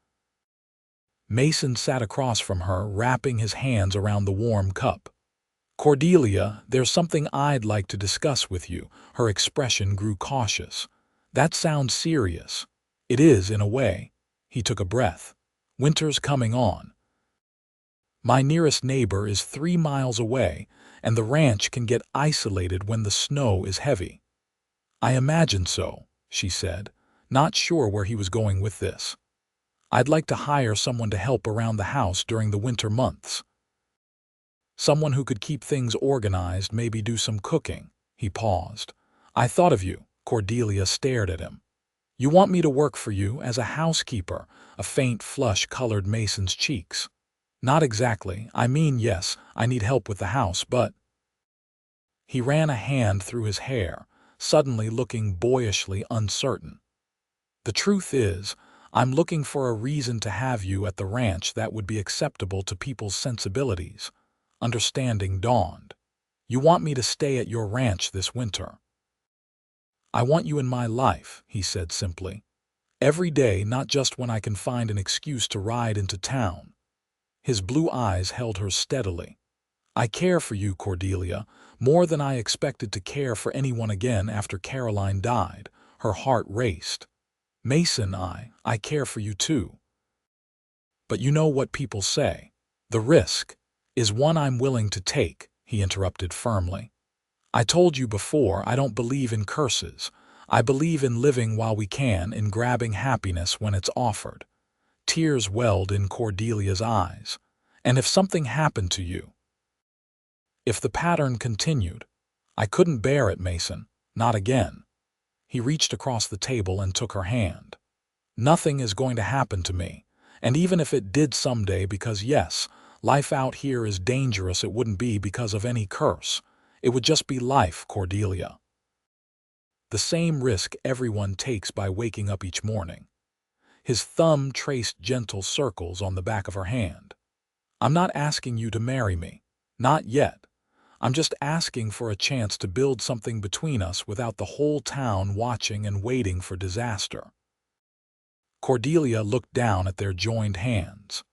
Mason sat across from her, wrapping his hands around the warm cup. "Cordelia, there's something I'd like to discuss with you." Her expression grew cautious. "That sounds serious." "It is, in a way." He took a breath. "Winter's coming on. My nearest neighbor is 3 miles away, and the ranch can get isolated when the snow is heavy." "I imagine so," she said, not sure where he was going with this. "I'd like to hire someone to help around the house during the winter months. Someone who could keep things organized, maybe do some cooking." He paused. "I thought of you." Cordelia stared at him. "You want me to work for you as a housekeeper?" A faint flush colored Mason's cheeks. "Not exactly. I mean, yes, I need help with the house, but—" He ran a hand through his hair, suddenly looking boyishly uncertain. "The truth is, I'm looking for a reason to have you at the ranch that would be acceptable to people's sensibilities." Understanding dawned. "You want me to stay at your ranch this winter?" "I want you in my life," he said simply. "Every day, not just when I can find an excuse to ride into town." His blue eyes held hers steadily. "I care for you, Cordelia, more than I expected to care for anyone again after Caroline died." Her heart raced. "Mason, I care for you too. But you know what people say. The risk is one I'm willing to take," he interrupted firmly. "I told you before, I don't believe in curses. I believe in living while we can, in grabbing happiness when it's offered." Tears welled in Cordelia's eyes. "And if something happened to you? If the pattern continued?" "I couldn't bear it, Mason. Not again." He reached across the table and took her hand. "Nothing is going to happen to me. And even if it did someday, because yes, Life out here is dangerous. It wouldn't be because of any curse. It would just be life, Cordelia. The same risk everyone takes by waking up each morning. His thumb traced gentle circles on the back of her hand. I'm not asking you to marry me. Not yet. I'm just asking for a chance to build something between us without the whole town watching and waiting for disaster. Cordelia looked down at their joined hands.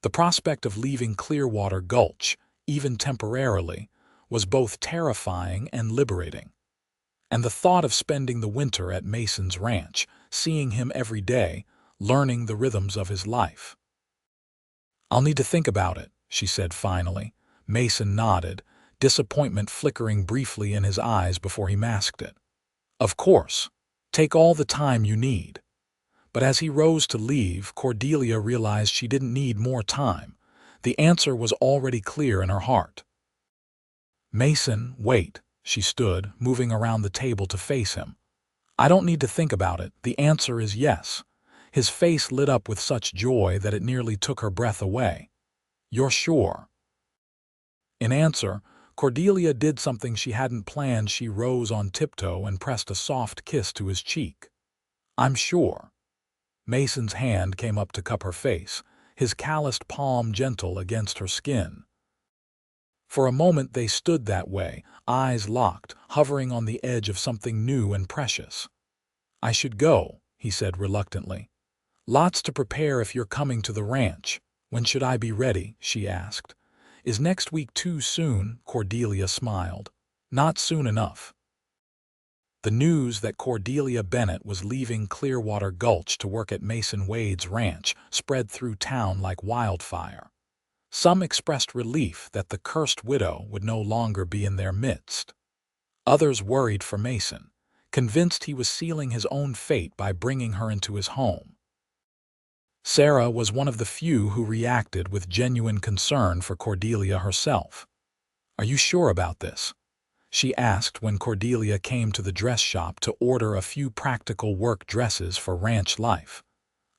The prospect of leaving Clearwater Gulch, even temporarily, was both terrifying and liberating. And the thought of spending the winter at Mason's ranch, seeing him every day, learning the rhythms of his life. I'll need to think about it, she said finally. Mason nodded, disappointment flickering briefly in his eyes before he masked it. Of course. Take all the time you need. But as he rose to leave, Cordelia realized she didn't need more time. The answer was already clear in her heart. Mason, wait, she stood, moving around the table to face him. I don't need to think about it. The answer is yes. His face lit up with such joy that it nearly took her breath away. You're sure? In answer, Cordelia did something she hadn't planned. She rose on tiptoe and pressed a soft kiss to his cheek. I'm sure. Mason's hand came up to cup her face, his calloused palm gentle against her skin. For a moment they stood that way, eyes locked, hovering on the edge of something new and precious. I should go, he said reluctantly. Lots to prepare if you're coming to the ranch. When should I be ready? She asked. Is next week too soon? Cordelia smiled. Not soon enough. The news that Cordelia Bennett was leaving Clearwater Gulch to work at Mason Wade's ranch spread through town like wildfire. Some expressed relief that the cursed widow would no longer be in their midst. Others worried for Mason, convinced he was sealing his own fate by bringing her into his home. Sarah was one of the few who reacted with genuine concern for Cordelia herself. Are you sure about this? She asked when Cordelia came to the dress shop to order a few practical work dresses for ranch life.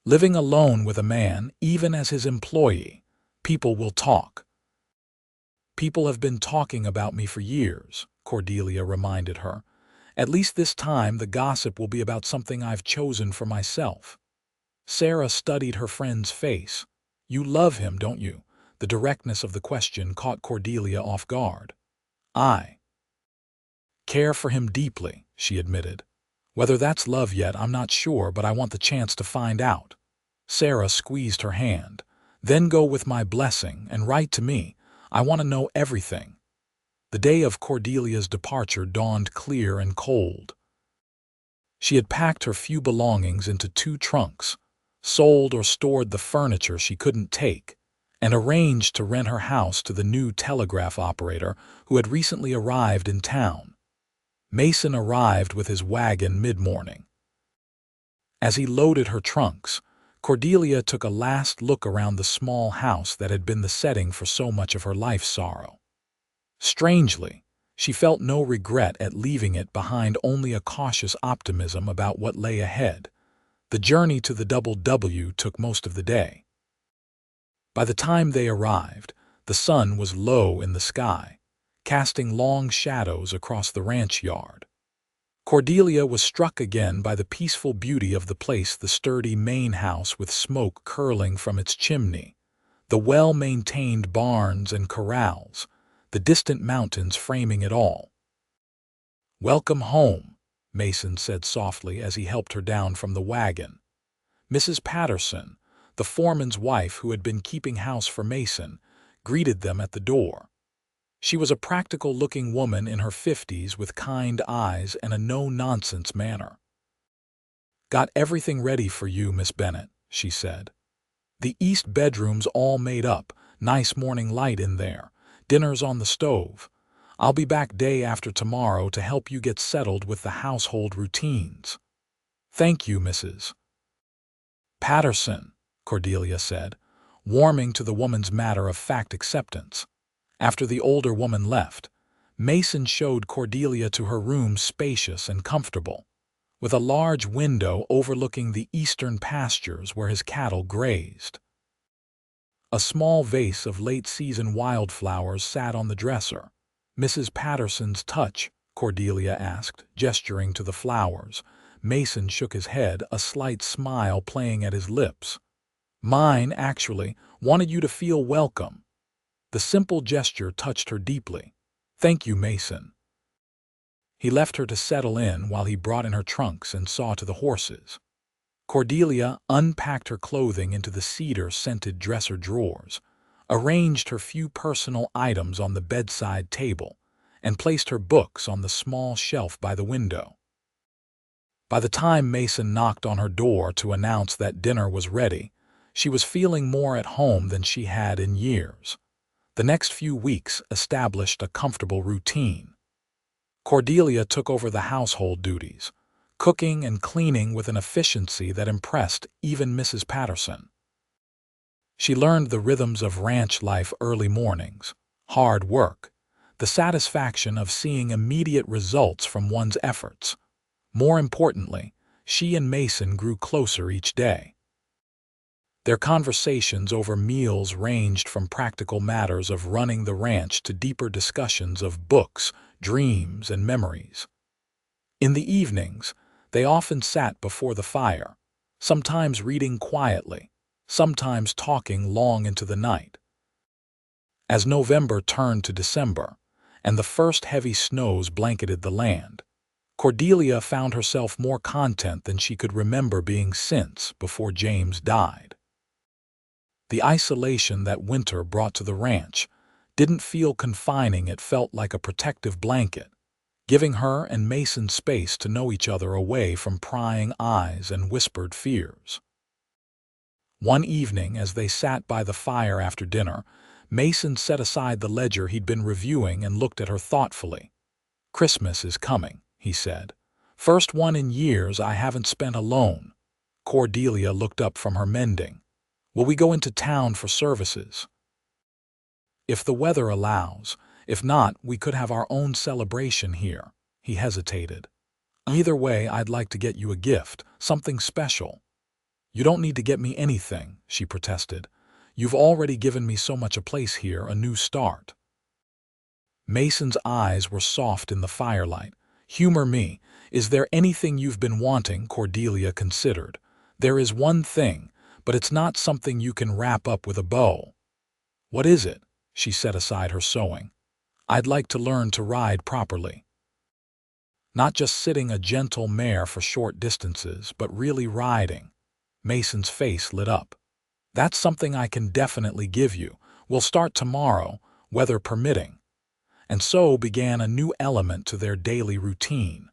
Living alone with a man, even as his employee, people will talk. People have been talking about me for years, Cordelia reminded her. At least this time the gossip will be about something I've chosen for myself. Sarah studied her friend's face. You love him, don't you? The directness of the question caught Cordelia off guard. I care for him deeply, she admitted. Whether that's love yet, I'm not sure, but I want the chance to find out. Sarah squeezed her hand. Then go with my blessing and write to me. I want to know everything. The day of Cordelia's departure dawned clear and cold. She had packed her few belongings into 2 trunks, sold or stored the furniture she couldn't take, and arranged to rent her house to the new telegraph operator who had recently arrived in town. Mason arrived with his wagon mid-morning. As he loaded her trunks, Cordelia took a last look around the small house that had been the setting for so much of her life's sorrow. Strangely, she felt no regret at leaving it behind, only a cautious optimism about what lay ahead. The journey to the Double W took most of the day. By the time they arrived, the sun was low in the sky, casting long shadows across the ranch yard. Cordelia was struck again by the peaceful beauty of the place, the sturdy main house with smoke curling from its chimney, the well-maintained barns and corrals, the distant mountains framing it all. Welcome home, Mason said softly as he helped her down from the wagon. Mrs. Patterson, the foreman's wife who had been keeping house for Mason, greeted them at the door. She was a practical-looking woman in her 50s with kind eyes and a no-nonsense manner. Got everything ready for you, Miss Bennett, she said. The east bedroom's all made up, nice morning light in there, dinner's on the stove. I'll be back day after tomorrow to help you get settled with the household routines. Thank you, Mrs. Patterson, Cordelia said, warming to the woman's matter-of-fact acceptance. After the older woman left, Mason showed Cordelia to her room, spacious and comfortable, with a large window overlooking the eastern pastures where his cattle grazed. A small vase of late-season wildflowers sat on the dresser. "Mrs. Patterson's touch?" Cordelia asked, gesturing to the flowers. Mason shook his head, a slight smile playing at his lips. "Mine, actually. Wanted you to feel welcome." The simple gesture touched her deeply. "Thank you, Mason." He left her to settle in while he brought in her trunks and saw to the horses. Cordelia unpacked her clothing into the cedar-scented dresser drawers, arranged her few personal items on the bedside table, and placed her books on the small shelf by the window. By the time Mason knocked on her door to announce that dinner was ready, she was feeling more at home than she had in years. The next few weeks established a comfortable routine. Cordelia took over the household duties, cooking and cleaning with an efficiency that impressed even Mrs. Patterson. She learned the rhythms of ranch life: early mornings, hard work, the satisfaction of seeing immediate results from one's efforts. More importantly, she and Mason grew closer each day. Their conversations over meals ranged from practical matters of running the ranch to deeper discussions of books, dreams, and memories. In the evenings, they often sat before the fire, sometimes reading quietly, sometimes talking long into the night. As November turned to December, and the first heavy snows blanketed the land, Cordelia found herself more content than she could remember being since before James died. The isolation that winter brought to the ranch didn't feel confining. It felt like a protective blanket, giving her and Mason space to know each other away from prying eyes and whispered fears. One evening, as they sat by the fire after dinner, Mason set aside the ledger he'd been reviewing and looked at her thoughtfully. "Christmas is coming," he said. "First one in years I haven't spent alone." Cordelia looked up from her mending. "Will we go into town for services?" "If the weather allows. If not, we could have our own celebration here." He hesitated. "Either way, I'd like to get you a gift, something special." "You don't need to get me anything," she protested. "You've already given me so much: a place here, a new start." Mason's eyes were soft in the firelight. "Humor me. Is there anything you've been wanting?" Cordelia considered. "There is one thing, but it's not something you can wrap up with a bow." "What is it?" She set aside her sewing. "I'd like to learn to ride properly. Not just sitting a gentle mare for short distances, but really riding." Mason's face lit up. "That's something I can definitely give you. We'll start tomorrow, weather permitting." And so began a new element to their daily routine.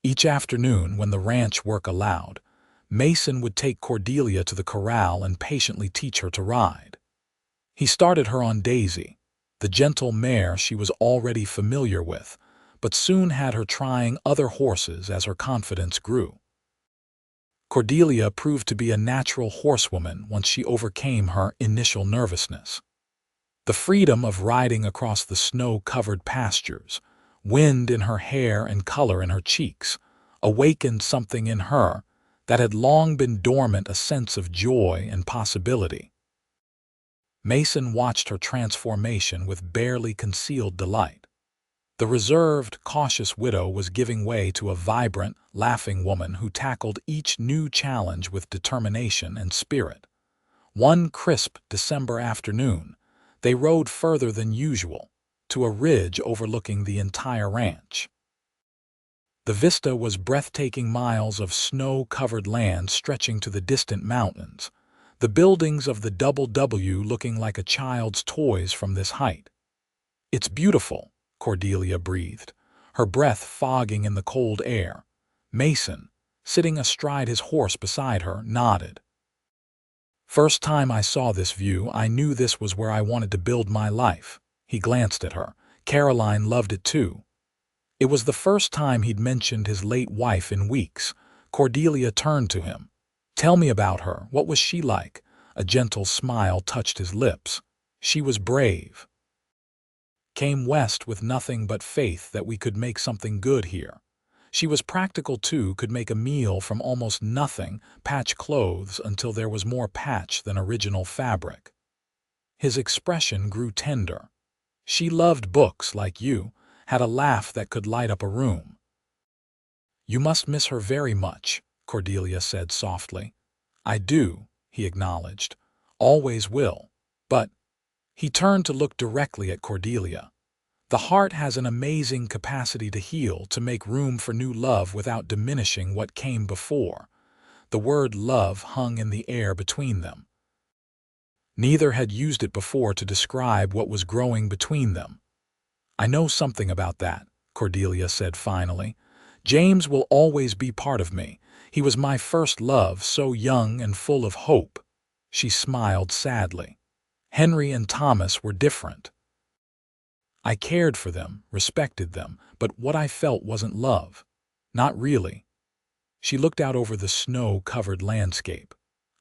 Each afternoon, when the ranch work allowed, Mason would take Cordelia to the corral and patiently teach her to ride. He started her on Daisy, the gentle mare she was already familiar with, but soon had her trying other horses as her confidence grew. Cordelia proved to be a natural horsewoman once she overcame her initial nervousness. The freedom of riding across the snow-covered pastures, wind in her hair and color in her cheeks, awakened something in her that had long been dormant: a sense of joy and possibility. Mason watched her transformation with barely concealed delight. The reserved, cautious widow was giving way to a vibrant, laughing woman who tackled each new challenge with determination and spirit. One crisp December afternoon, they rode further than usual, to a ridge overlooking the entire ranch. The vista was breathtaking: miles of snow-covered land stretching to the distant mountains, the buildings of the Double W looking like a child's toys from this height. "It's beautiful," Cordelia breathed, her breath fogging in the cold air. Mason, sitting astride his horse beside her, nodded. "First time I saw this view, I knew this was where I wanted to build my life." He glanced at her. Caroline loved it too. It was the first time he'd mentioned his late wife in weeks. Cordelia turned to him. "Tell me about her. What was she like?" A gentle smile touched his lips. "She was brave. Came west with nothing but faith that we could make something good here. She was practical too, could make a meal from almost nothing, patch clothes until there was more patch than original fabric. His expression grew tender. She loved books like you, had a laugh that could light up a room. "You must miss her very much," Cordelia said softly. "I do," he acknowledged. "Always will. But—" He turned to look directly at Cordelia. "The heart has an amazing capacity to heal, to make room for new love without diminishing what came before." The word love hung in the air between them. Neither had used it before to describe what was growing between them. "I know something about that," Cordelia said finally. "James will always be part of me. He was my first love, so young and full of hope." She smiled sadly. "Henry and Thomas were different. I cared for them, respected them, but what I felt wasn't love. Not really." She looked out over the snow-covered landscape.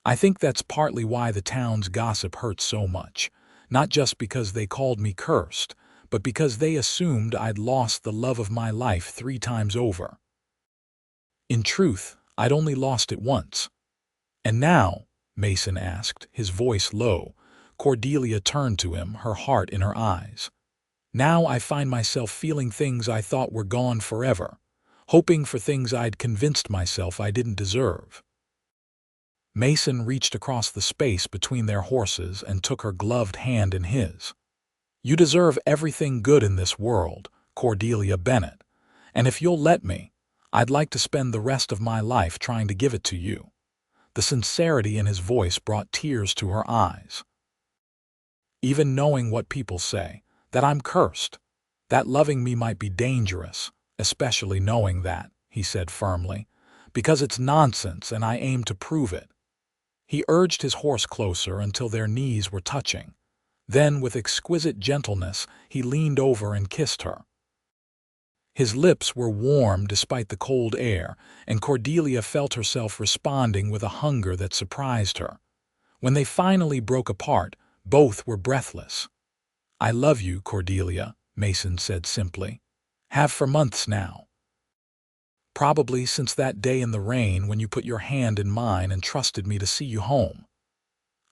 "I think that's partly why the town's gossip hurts so much. Not just because they called me cursed, but because they assumed I'd lost the love of my life 3 times over. In truth, I'd only lost it once." "And now?" Mason asked, his voice low. Cordelia turned to him, her heart in her eyes. "Now I find myself feeling things I thought were gone forever, hoping for things I'd convinced myself I didn't deserve." Mason reached across the space between their horses and took her gloved hand in his. "You deserve everything good in this world, Cordelia Bennett, and if you'll let me, I'd like to spend the rest of my life trying to give it to you." The sincerity in his voice brought tears to her eyes. "Even knowing what people say, that I'm cursed, that loving me might be dangerous, especially knowing that," he said firmly, "because it's nonsense and I aim to prove it." He urged his horse closer until their knees were touching. Then, with exquisite gentleness, he leaned over and kissed her. His lips were warm despite the cold air, and Cordelia felt herself responding with a hunger that surprised her. When they finally broke apart, both were breathless. "I love you, Cordelia," Mason said simply. "Have for months now. Probably since that day in the rain when you put your hand in mine and trusted me to see you home."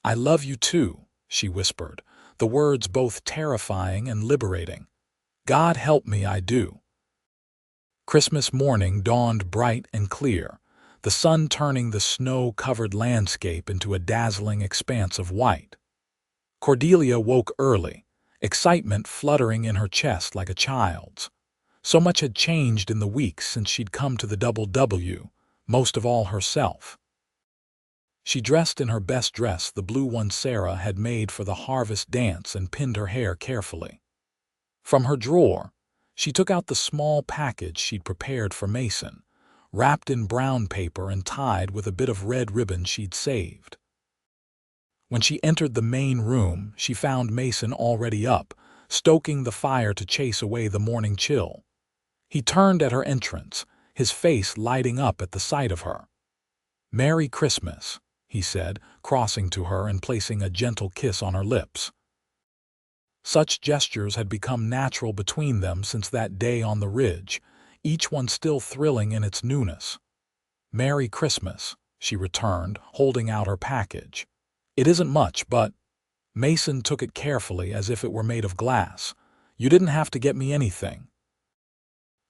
"I love you too," she whispered, the words both terrifying and liberating. "God help me, I do." Christmas morning dawned bright and clear, the sun turning the snow-covered landscape into a dazzling expanse of white. Cordelia woke early, excitement fluttering in her chest like a child's. So much had changed in the weeks since she'd come to the Double W, most of all herself. She dressed in her best dress, the blue one Sarah had made for the harvest dance, and pinned her hair carefully. From her drawer, she took out the small package she'd prepared for Mason, wrapped in brown paper and tied with a bit of red ribbon she'd saved. When she entered the main room, she found Mason already up, stoking the fire to chase away the morning chill. He turned at her entrance, his face lighting up at the sight of her. "Merry Christmas," he said, crossing to her and placing a gentle kiss on her lips. Such gestures had become natural between them since that day on the ridge, each one still thrilling in its newness. "Merry Christmas," she returned, holding out her package. "It isn't much, but—" Mason took it carefully as if it were made of glass. "You didn't have to get me anything."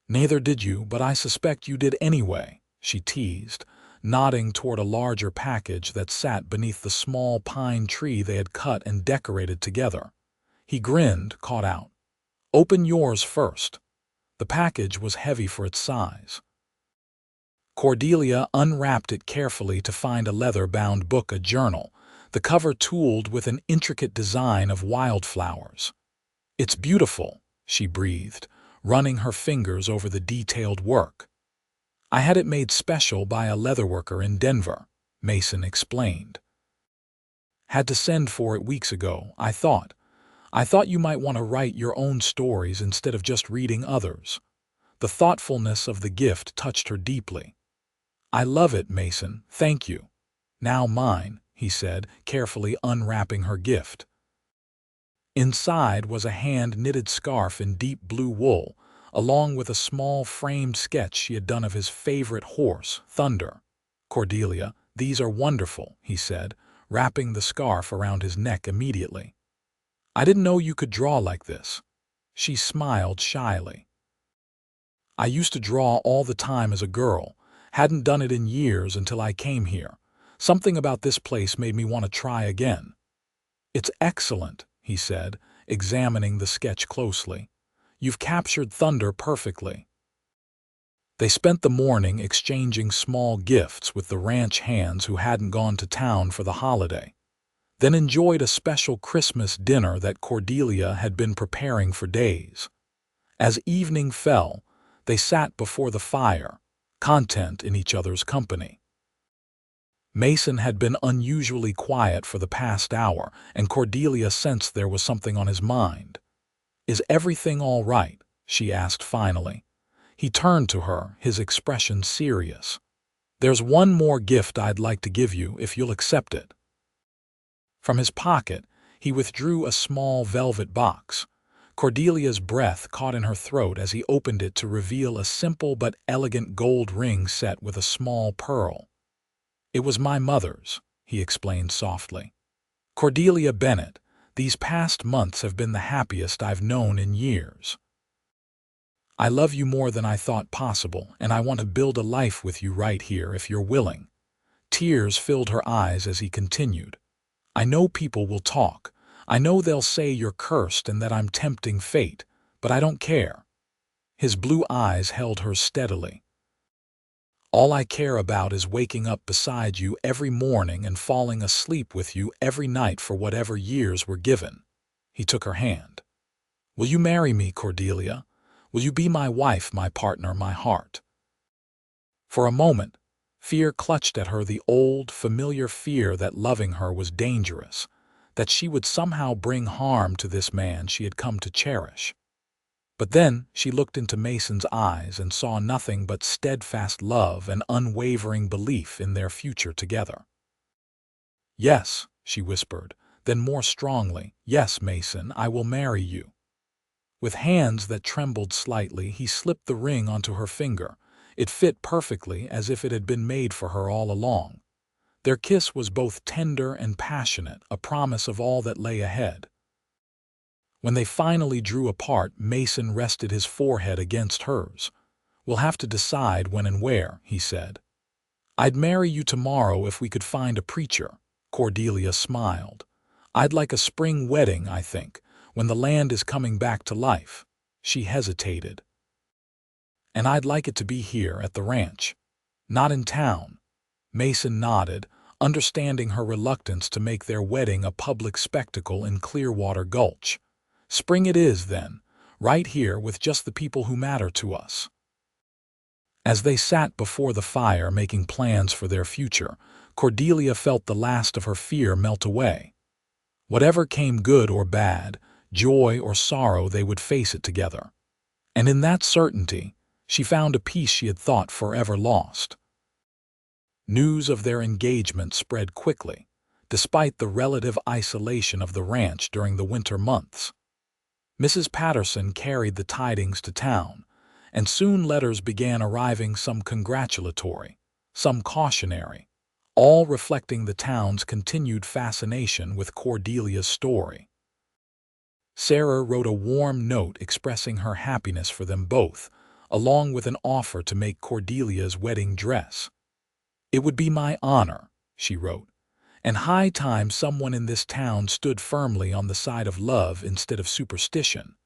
"Neither did you, but I suspect you did anyway," she teased, nodding toward a larger package that sat beneath the small pine tree they had cut and decorated together. He grinned, caught out. "Open yours first." The package was heavy for its size. Cordelia unwrapped it carefully to find a leather-bound book, a journal, the cover tooled with an intricate design of wildflowers. "It's beautiful," she breathed, running her fingers over the detailed work. "I had it made special by a leatherworker in Denver," Mason explained. "Had to send for it weeks ago. I thought you might want to write your own stories instead of just reading others." The thoughtfulness of the gift touched her deeply. "I love it, Mason, thank you. Now mine," he said, carefully unwrapping her gift. Inside was a hand-knitted scarf in deep blue wool, along with a small framed sketch she had done of his favorite horse, Thunder. "Cordelia, these are wonderful," he said, wrapping the scarf around his neck immediately. "I didn't know you could draw like this." She smiled shyly. "I used to draw all the time as a girl, hadn't done it in years until I came here. Something about this place made me want to try again." "It's excellent," he said, examining the sketch closely. "You've captured Thunder perfectly." They spent the morning exchanging small gifts with the ranch hands who hadn't gone to town for the holiday, then enjoyed a special Christmas dinner that Cordelia had been preparing for days. As evening fell, they sat before the fire, content in each other's company. Mason had been unusually quiet for the past hour, and Cordelia sensed there was something on his mind. "Is everything all right?" she asked finally. He turned to her, his expression serious. "There's one more gift I'd like to give you if you'll accept it." From his pocket, he withdrew a small velvet box. Cordelia's breath caught in her throat as he opened it to reveal a simple but elegant gold ring set with a small pearl. "It was my mother's," he explained softly. "Cordelia Bennett, these past months have been the happiest I've known in years. I love you more than I thought possible, and I want to build a life with you right here if you're willing." Tears filled her eyes as he continued. "I know people will talk. I know they'll say you're cursed and that I'm tempting fate, but I don't care." His blue eyes held hers steadily. "All I care about is waking up beside you every morning and falling asleep with you every night for whatever years we're given." He took her hand. "Will you marry me, Cordelia? Will you be my wife, my partner, my heart?" For a moment, fear clutched at her, the old, familiar fear that loving her was dangerous, that she would somehow bring harm to this man she had come to cherish. But then she looked into Mason's eyes and saw nothing but steadfast love and unwavering belief in their future together. "Yes," she whispered, then more strongly, "Yes, Mason, I will marry you." With hands that trembled slightly, he slipped the ring onto her finger. It fit perfectly, as if it had been made for her all along. Their kiss was both tender and passionate, a promise of all that lay ahead. When they finally drew apart, Mason rested his forehead against hers. "We'll have to decide when and where," he said. "I'd marry you tomorrow if we could find a preacher." Cordelia smiled. "I'd like a spring wedding, I think, when the land is coming back to life." She hesitated. "And I'd like it to be here at the ranch, not in town." Mason nodded, understanding her reluctance to make their wedding a public spectacle in Clearwater Gulch. "Spring it is, then, right here with just the people who matter to us." As they sat before the fire making plans for their future, Cordelia felt the last of her fear melt away. Whatever came, good or bad, joy or sorrow, they would face it together. And in that certainty, she found a peace she had thought forever lost. News of their engagement spread quickly, despite the relative isolation of the ranch during the winter months. Mrs. Patterson carried the tidings to town, and soon letters began arriving, some congratulatory, some cautionary, all reflecting the town's continued fascination with Cordelia's story. Sarah wrote a warm note expressing her happiness for them both, along with an offer to make Cordelia's wedding dress. "It would be my honor," she wrote, "and high time someone in this town stood firmly on the side of love instead of superstition."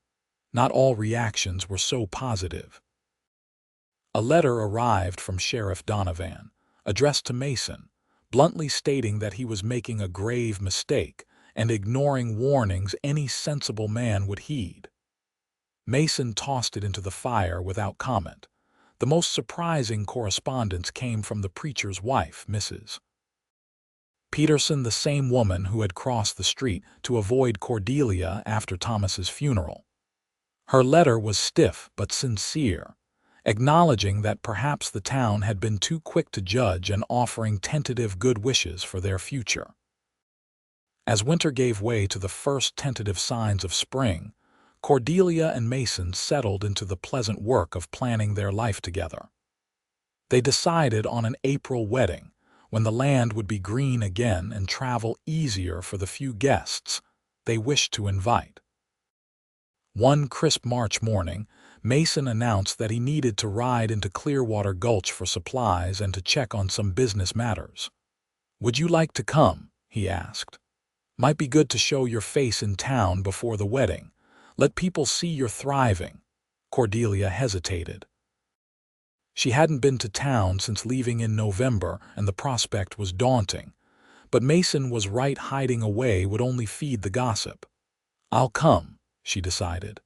Not all reactions were so positive. A letter arrived from Sheriff Donovan, addressed to Mason, bluntly stating that he was making a grave mistake and ignoring warnings any sensible man would heed. Mason tossed it into the fire without comment. The most surprising correspondence came from the preacher's wife, Mrs. Peterson, the same woman who had crossed the street to avoid Cordelia after Thomas's funeral. Her letter was stiff but sincere, acknowledging that perhaps the town had been too quick to judge and offering tentative good wishes for their future. As winter gave way to the first tentative signs of spring, Cordelia and Mason settled into the pleasant work of planning their life together. They decided on an April wedding, when the land would be green again and travel easier for the few guests they wished to invite. One crisp March morning, Mason announced that he needed to ride into Clearwater Gulch for supplies and to check on some business matters. "Would you like to come?" he asked. "Might be good to show your face in town before the wedding. Let people see you're thriving." Cordelia hesitated. She hadn't been to town since leaving in November, and the prospect was daunting. But Mason was right, hiding away would only feed the gossip. "I'll come," she decided.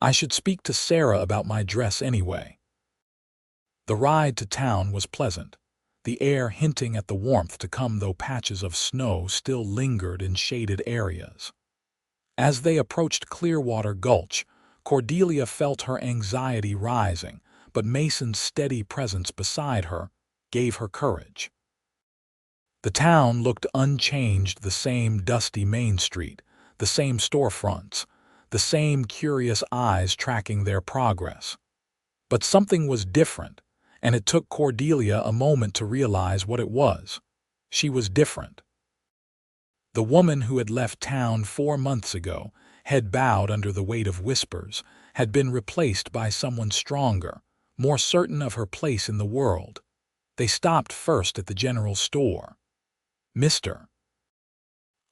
"I should speak to Sarah about my dress anyway." The ride to town was pleasant, the air hinting at the warmth to come, though patches of snow still lingered in shaded areas. As they approached Clearwater Gulch, Cordelia felt her anxiety rising, but Mason's steady presence beside her gave her courage. The town looked unchanged, the same dusty Main Street, the same storefronts, the same curious eyes tracking their progress. But something was different, and it took Cordelia a moment to realize what it was. She was different. The woman who had left town 4 months ago, head bowed under the weight of whispers, had been replaced by someone stronger, more certain of her place in the world. They stopped first at the general store. Mr.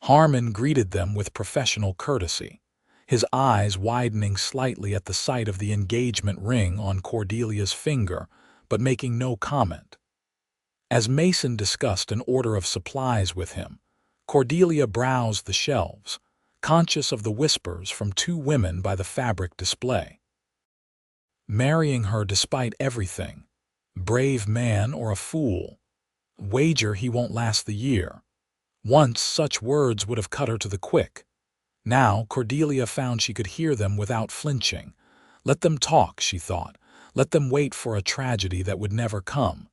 Harmon greeted them with professional courtesy, his eyes widening slightly at the sight of the engagement ring on Cordelia's finger, but making no comment. As Mason discussed an order of supplies with him, Cordelia browsed the shelves, conscious of the whispers from 2 women by the fabric display. "Marrying her despite everything. Brave man or a fool. Wager he won't last the year." Once such words would have cut her to the quick. Now Cordelia found she could hear them without flinching. Let them talk, she thought. Let them wait for a tragedy that would never come.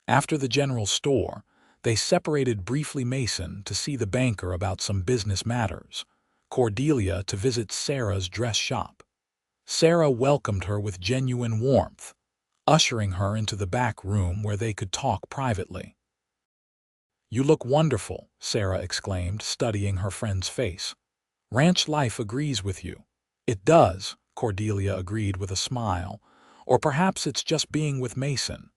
After the general store, they separated briefly, Mason to see the banker about some business matters, Cordelia to visit Sarah's dress shop. Sarah welcomed her with genuine warmth, ushering her into the back room where they could talk privately. "You look wonderful," Sarah exclaimed, studying her friend's face. "Ranch life agrees with you." "It does," Cordelia agreed with a smile. "Or perhaps it's just being with Mason."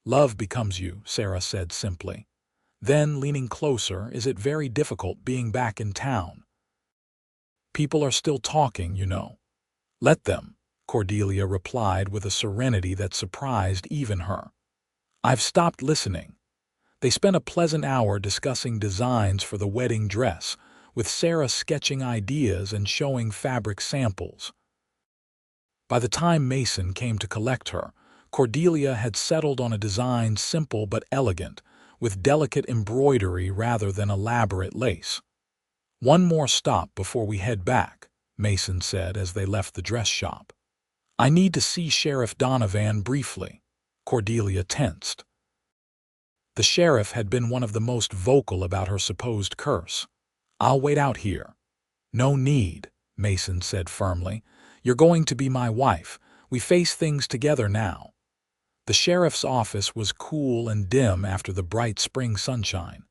"Love becomes you," Sarah said simply. Then, leaning closer, "Is it very difficult being back in town? People are still talking, you know." "Let them," Cordelia replied with a serenity that surprised even her. "I've stopped listening." They spent a pleasant hour discussing designs for the wedding dress, with Sarah sketching ideas and showing fabric samples. By the time Mason came to collect her, Cordelia had settled on a design simple but elegant, with delicate embroidery rather than elaborate lace. "One more stop before we head back," Mason said as they left the dress shop. "I need to see Sheriff Donovan briefly." Cordelia tensed. The sheriff had been one of the most vocal about her supposed curse. "I'll wait out here." "No need," Mason said firmly. "You're going to be my wife. We face things together now." The sheriff's office was cool and dim after the bright spring sunshine.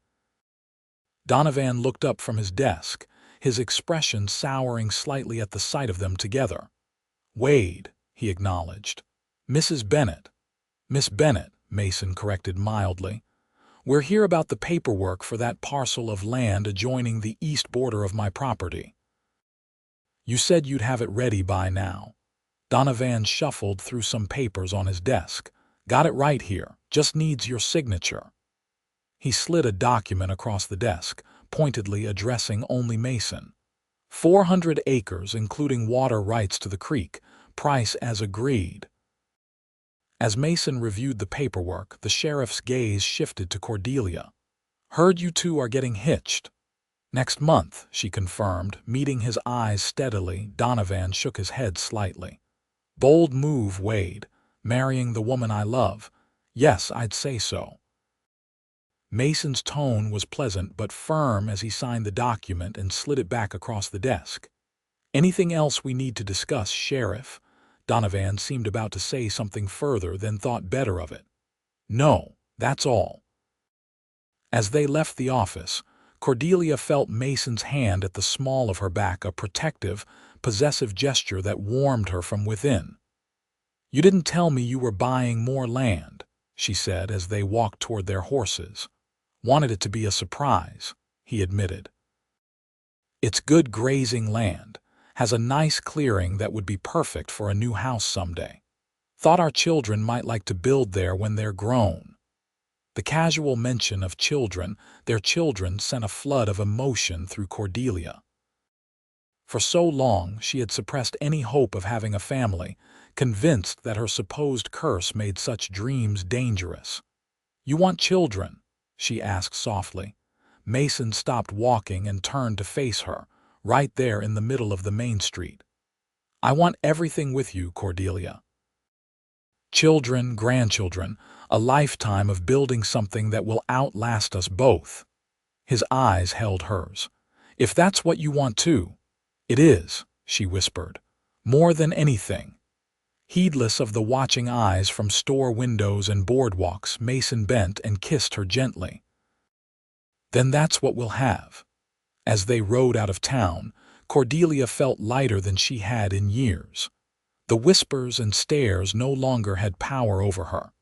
Donovan looked up from his desk, his expression souring slightly at the sight of them together. "Wade," he acknowledged. "Mrs. Bennett." "Miss Bennett," Mason corrected mildly. "We're here about the paperwork for that parcel of land adjoining the east border of my property. You said you'd have it ready by now." Donovan shuffled through some papers on his desk. "Got it right here. Just needs your signature." He slid a document across the desk, pointedly addressing only Mason. 400 acres, including water rights to the creek. Price as agreed." As Mason reviewed the paperwork, the sheriff's gaze shifted to Cordelia. "Heard you two are getting hitched." "Next month," she confirmed, meeting his eyes steadily. Donovan shook his head slightly. "Bold move, Wade. Marrying the woman I love." "Yes, I'd say so." Mason's tone was pleasant but firm as he signed the document and slid it back across the desk. Anything else we need to discuss, Sheriff? Donovan seemed about to say something further, then thought better of it. No, that's all. As they left the office, Cordelia felt Mason's hand at the small of her back, a protective, possessive gesture that warmed her from within. "You didn't tell me you were buying more land," she said as they walked toward their horses. "Wanted it to be a surprise," he admitted. "It's good grazing land. Has a nice clearing that would be perfect for a new house someday. Thought our children might like to build there when they're grown." The casual mention of their children, sent a flood of emotion through Cordelia. For so long she had suppressed any hope of having a family, convinced that her supposed curse made such dreams dangerous. "You want children?" she asked softly. Mason stopped walking and turned to face her, right there in the middle of the main street. "I want everything with you, Cordelia. Children, grandchildren, a lifetime of building something that will outlast us both." His eyes held hers. "If that's what you want too." "It is," she whispered. "More than anything." Heedless of the watching eyes from store windows and boardwalks, Mason bent and kissed her gently. "Then that's what we'll have." As they rode out of town, Cordelia felt lighter than she had in years. The whispers and stares no longer had power over her.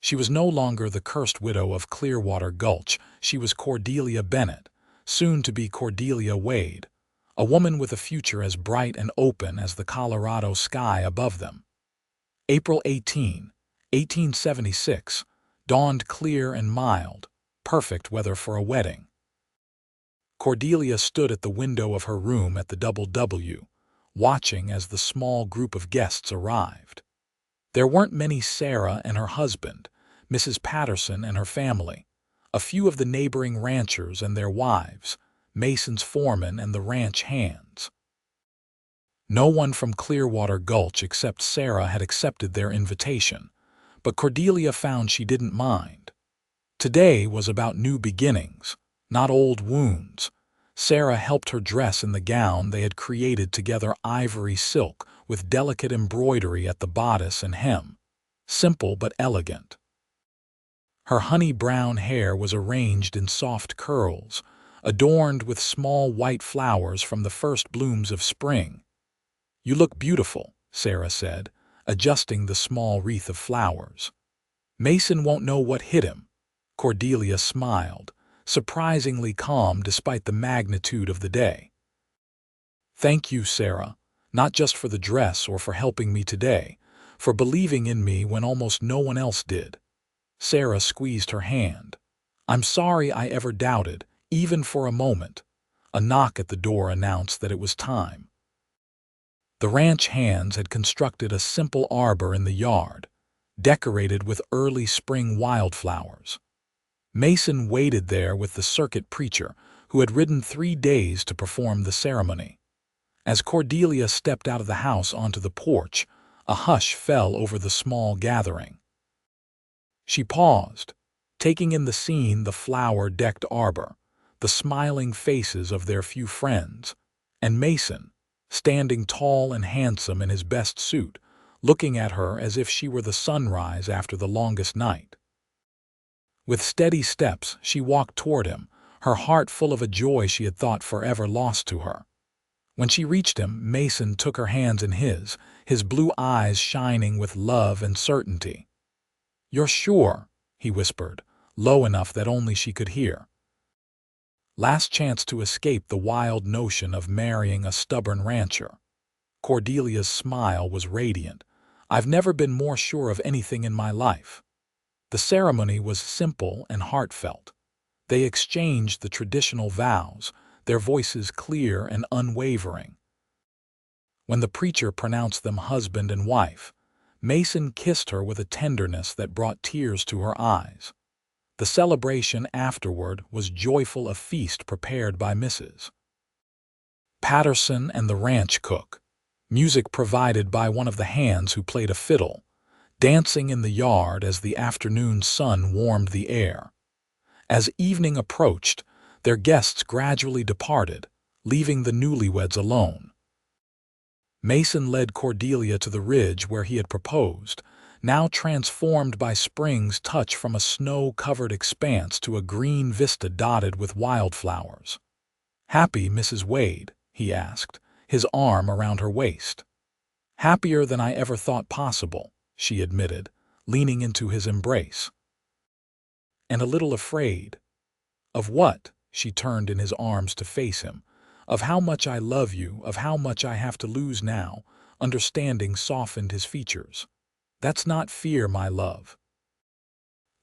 She was no longer the cursed widow of Clearwater Gulch. She was Cordelia Bennett, soon to be Cordelia Wade, a woman with a future as bright and open as the Colorado sky above them. April 18, 1876, dawned clear and mild, perfect weather for a wedding. Cordelia stood at the window of her room at the Double W, watching as the small group of guests arrived. There weren't many: Sarah and her husband, Mrs. Patterson and her family, a few of the neighboring ranchers and their wives, Mason's foreman and the ranch hands. No one from Clearwater Gulch except Sarah had accepted their invitation, but Cordelia found she didn't mind. Today was about new beginnings, not old wounds. Sarah helped her dress in the gown they had created together, ivory silk with delicate embroidery at the bodice and hem, simple but elegant. Her honey-brown hair was arranged in soft curls, adorned with small white flowers from the first blooms of spring. "You look beautiful," Sarah said, adjusting the small wreath of flowers. "Mason won't know what hit him." Cordelia smiled, surprisingly calm despite the magnitude of the day. "Thank you, Sarah, not just for the dress or for helping me today, for believing in me when almost no one else did." Sarah squeezed her hand. "I'm sorry I ever doubted, even for a moment." A knock at the door announced that it was time. The ranch hands had constructed a simple arbor in the yard, decorated with early spring wildflowers. Mason waited there with the circuit preacher, who had ridden 3 days to perform the ceremony. As Cordelia stepped out of the house onto the porch, a hush fell over the small gathering. She paused, taking in the scene: the flower-decked arbor, the smiling faces of their few friends, and Mason, standing tall and handsome in his best suit, looking at her as if she were the sunrise after the longest night. With steady steps, she walked toward him, her heart full of a joy she had thought forever lost to her. When she reached him, Mason took her hands in his blue eyes shining with love and certainty. "You're sure?" he whispered, low enough that only she could hear. Last chance to escape the wild notion of marrying a stubborn rancher. Cordelia's smile was radiant. "I've never been more sure of anything in my life." The ceremony was simple and heartfelt. They exchanged the traditional vows, their voices clear and unwavering. When the preacher pronounced them husband and wife, Mason kissed her with a tenderness that brought tears to her eyes. The celebration afterward was joyful, a feast prepared by Mrs. Patterson and the ranch cook, music provided by one of the hands who played a fiddle, dancing in the yard as the afternoon sun warmed the air. As evening approached, their guests gradually departed, leaving the newlyweds alone. Mason led Cordelia to the ridge where he had proposed, now transformed by spring's touch from a snow-covered expanse to a green vista dotted with wildflowers. "Happy, Mrs. Wade?" he asked, his arm around her waist. "Happier than I ever thought possible," she admitted, leaning into his embrace. "And a little afraid." "Of what?" She turned in his arms to face him. "Of how much I love you, of how much I have to lose now." Understanding softened his features. "That's not fear, my love.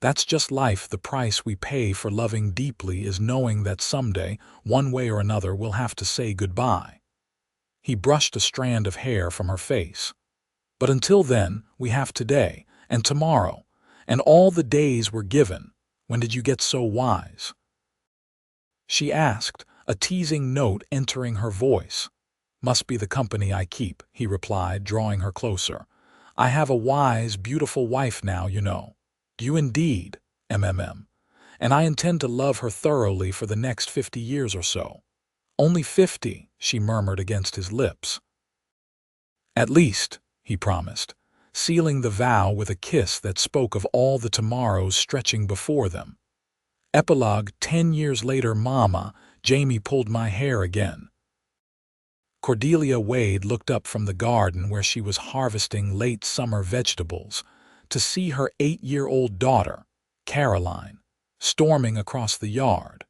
That's just life. The price we pay for loving deeply is knowing that someday, one way or another, we'll have to say goodbye." He brushed a strand of hair from her face. "But until then, we have today, and tomorrow, and all the days we're given. When did you get so wise?" she asked, a teasing note entering her voice. "Must be the company I keep," he replied, drawing her closer. "I have a wise, beautiful wife now, you know." "You indeed, MMM. And I intend to love her thoroughly for the next 50 years or so." "Only 50, she murmured against his lips. "At least," he promised, sealing the vow with a kiss that spoke of all the tomorrows stretching before them. Epilogue: 10 years later. Mama, Jamie pulled my hair again. Cordelia Wade looked up from the garden where she was harvesting late summer vegetables to see her 8-year-old daughter, Caroline, storming across the yard,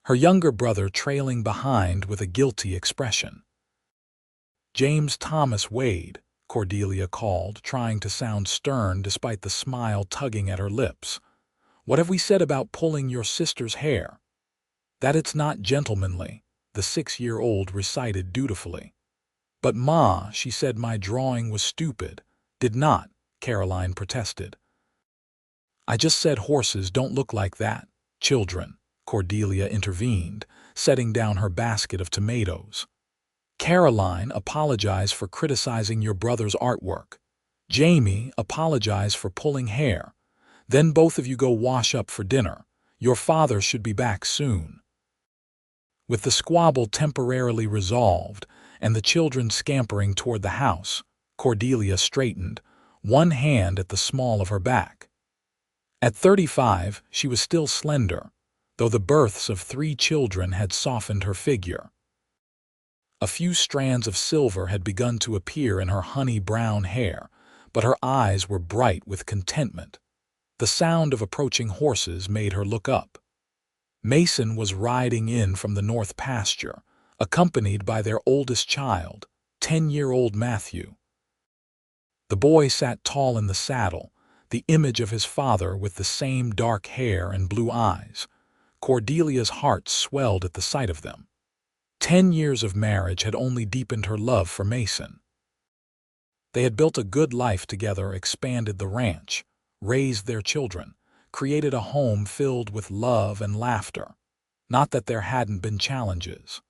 her younger brother trailing behind with a guilty expression. "James Thomas Wade," Cordelia called, trying to sound stern despite the smile tugging at her lips. "What have we said about pulling your sister's hair?" "That it's not gentlemanly," the 6-year-old recited dutifully. "But Ma, she said my drawing was stupid." "Did not," Caroline protested. "I just said horses don't look like that, children," Cordelia intervened, setting down her basket of tomatoes. "Caroline, apologize for criticizing your brother's artwork. Jamie, apologize for pulling hair. Then both of you go wash up for dinner. Your father should be back soon." With the squabble temporarily resolved and the children scampering toward the house, Cordelia straightened, one hand at the small of her back. At 35, she was still slender, though the births of 3 children had softened her figure. A few strands of silver had begun to appear in her honey-brown hair, but her eyes were bright with contentment. The sound of approaching horses made her look up. Mason was riding in from the north pasture, accompanied by their oldest child, 10-year-old Matthew. The boy sat tall in the saddle, the image of his father with the same dark hair and blue eyes. Cordelia's heart swelled at the sight of them. 10 years of marriage had only deepened her love for Mason. They had built a good life together, expanded the ranch, raised their children, created a home filled with love and laughter. Not that there hadn't been challenges.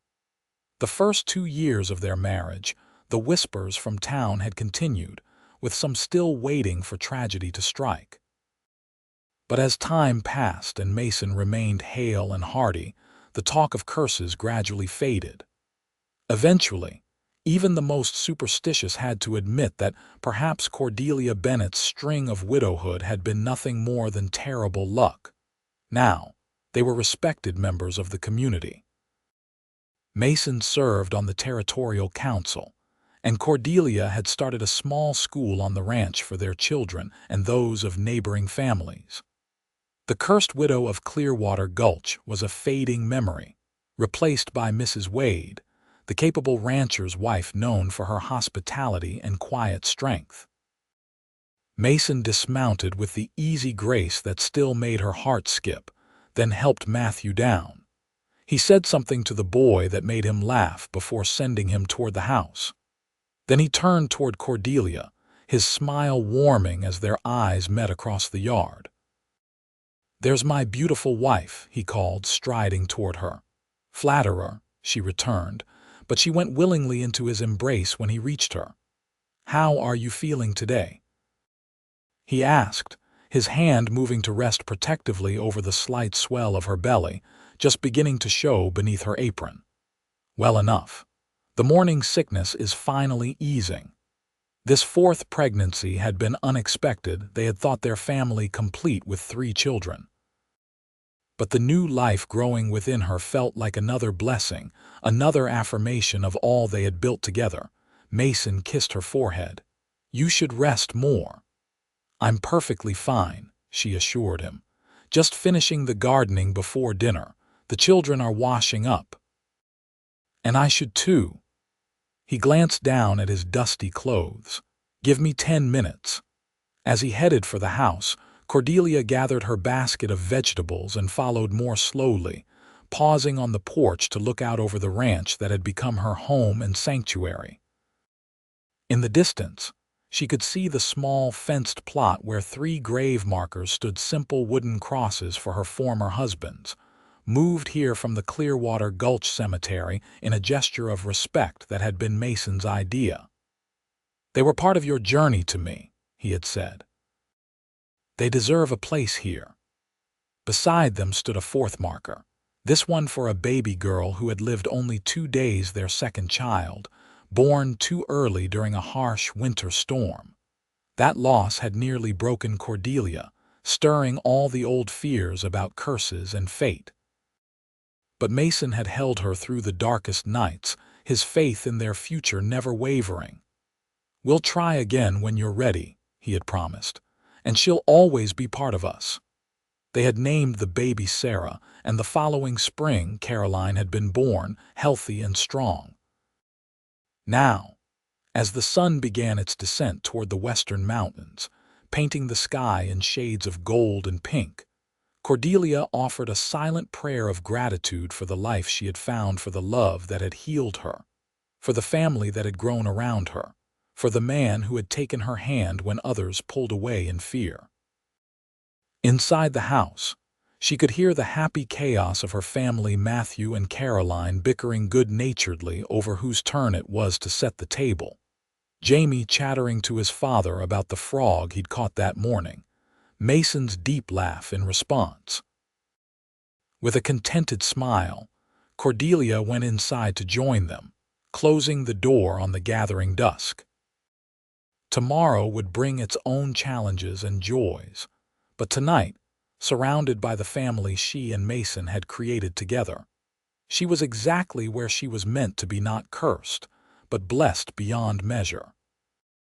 The first 2 years of their marriage, the whispers from town had continued, with some still waiting for tragedy to strike. But as time passed and Mason remained hale and hearty, the talk of curses gradually faded. Eventually, even the most superstitious had to admit that perhaps Cordelia Bennett's string of widowhood had been nothing more than terrible luck. Now, they were respected members of the community. Mason served on the territorial council, and Cordelia had started a small school on the ranch for their children and those of neighboring families. The cursed widow of Clearwater Gulch was a fading memory, replaced by Mrs. Wade, the capable rancher's wife known for her hospitality and quiet strength. Mason dismounted with the easy grace that still made her heart skip, then helped Matthew down. He said something to the boy that made him laugh before sending him toward the house. Then he turned toward Cordelia, his smile warming as their eyes met across the yard. "There's my beautiful wife," he called, striding toward her. "Flatterer," she returned, but she went willingly into his embrace when he reached her. "How are you feeling today?" he asked, his hand moving to rest protectively over the slight swell of her belly, just beginning to show beneath her apron. Well enough. The morning sickness is finally easing. This fourth pregnancy had been unexpected. They had thought their family complete with 3 children. But the new life growing within her felt like another blessing, another affirmation of all they had built together. Mason kissed her forehead. "You should rest more." "I'm perfectly fine," she assured him. "Just finishing the gardening before dinner. The children are washing up." "And I should too." He glanced down at his dusty clothes. "Give me 10 minutes." As he headed for the house, Cordelia gathered her basket of vegetables and followed more slowly, pausing on the porch to look out over the ranch that had become her home and sanctuary. In the distance, she could see the small fenced plot where 3 grave markers stood, simple wooden crosses for her former husbands, moved here from the Clearwater Gulch Cemetery in a gesture of respect that had been Mason's idea. "They were part of your journey to me," he had said. "They deserve a place here." Beside them stood a 4th marker, this one for a baby girl who had lived only 2 days, their second child, born too early during a harsh winter storm. That loss had nearly broken Cordelia, stirring all the old fears about curses and fate. But Mason had held her through the darkest nights, his faith in their future never wavering. "We'll try again when you're ready," he had promised, "and she'll always be part of us." They had named the baby Sarah, and the following spring Caroline had been born, healthy and strong. Now, as the sun began its descent toward the western mountains, painting the sky in shades of gold and pink, Cordelia offered a silent prayer of gratitude for the life she had found, for the love that had healed her, for the family that had grown around her, for the man who had taken her hand when others pulled away in fear. Inside the house, she could hear the happy chaos of her family, Matthew and Caroline bickering good-naturedly over whose turn it was to set the table, Jamie chattering to his father about the frog he'd caught that morning, Mason's deep laugh in response. With a contented smile, Cordelia went inside to join them, closing the door on the gathering dusk. Tomorrow would bring its own challenges and joys, but tonight, surrounded by the family she and Mason had created together, she was exactly where she was meant to be, not cursed, but blessed beyond measure.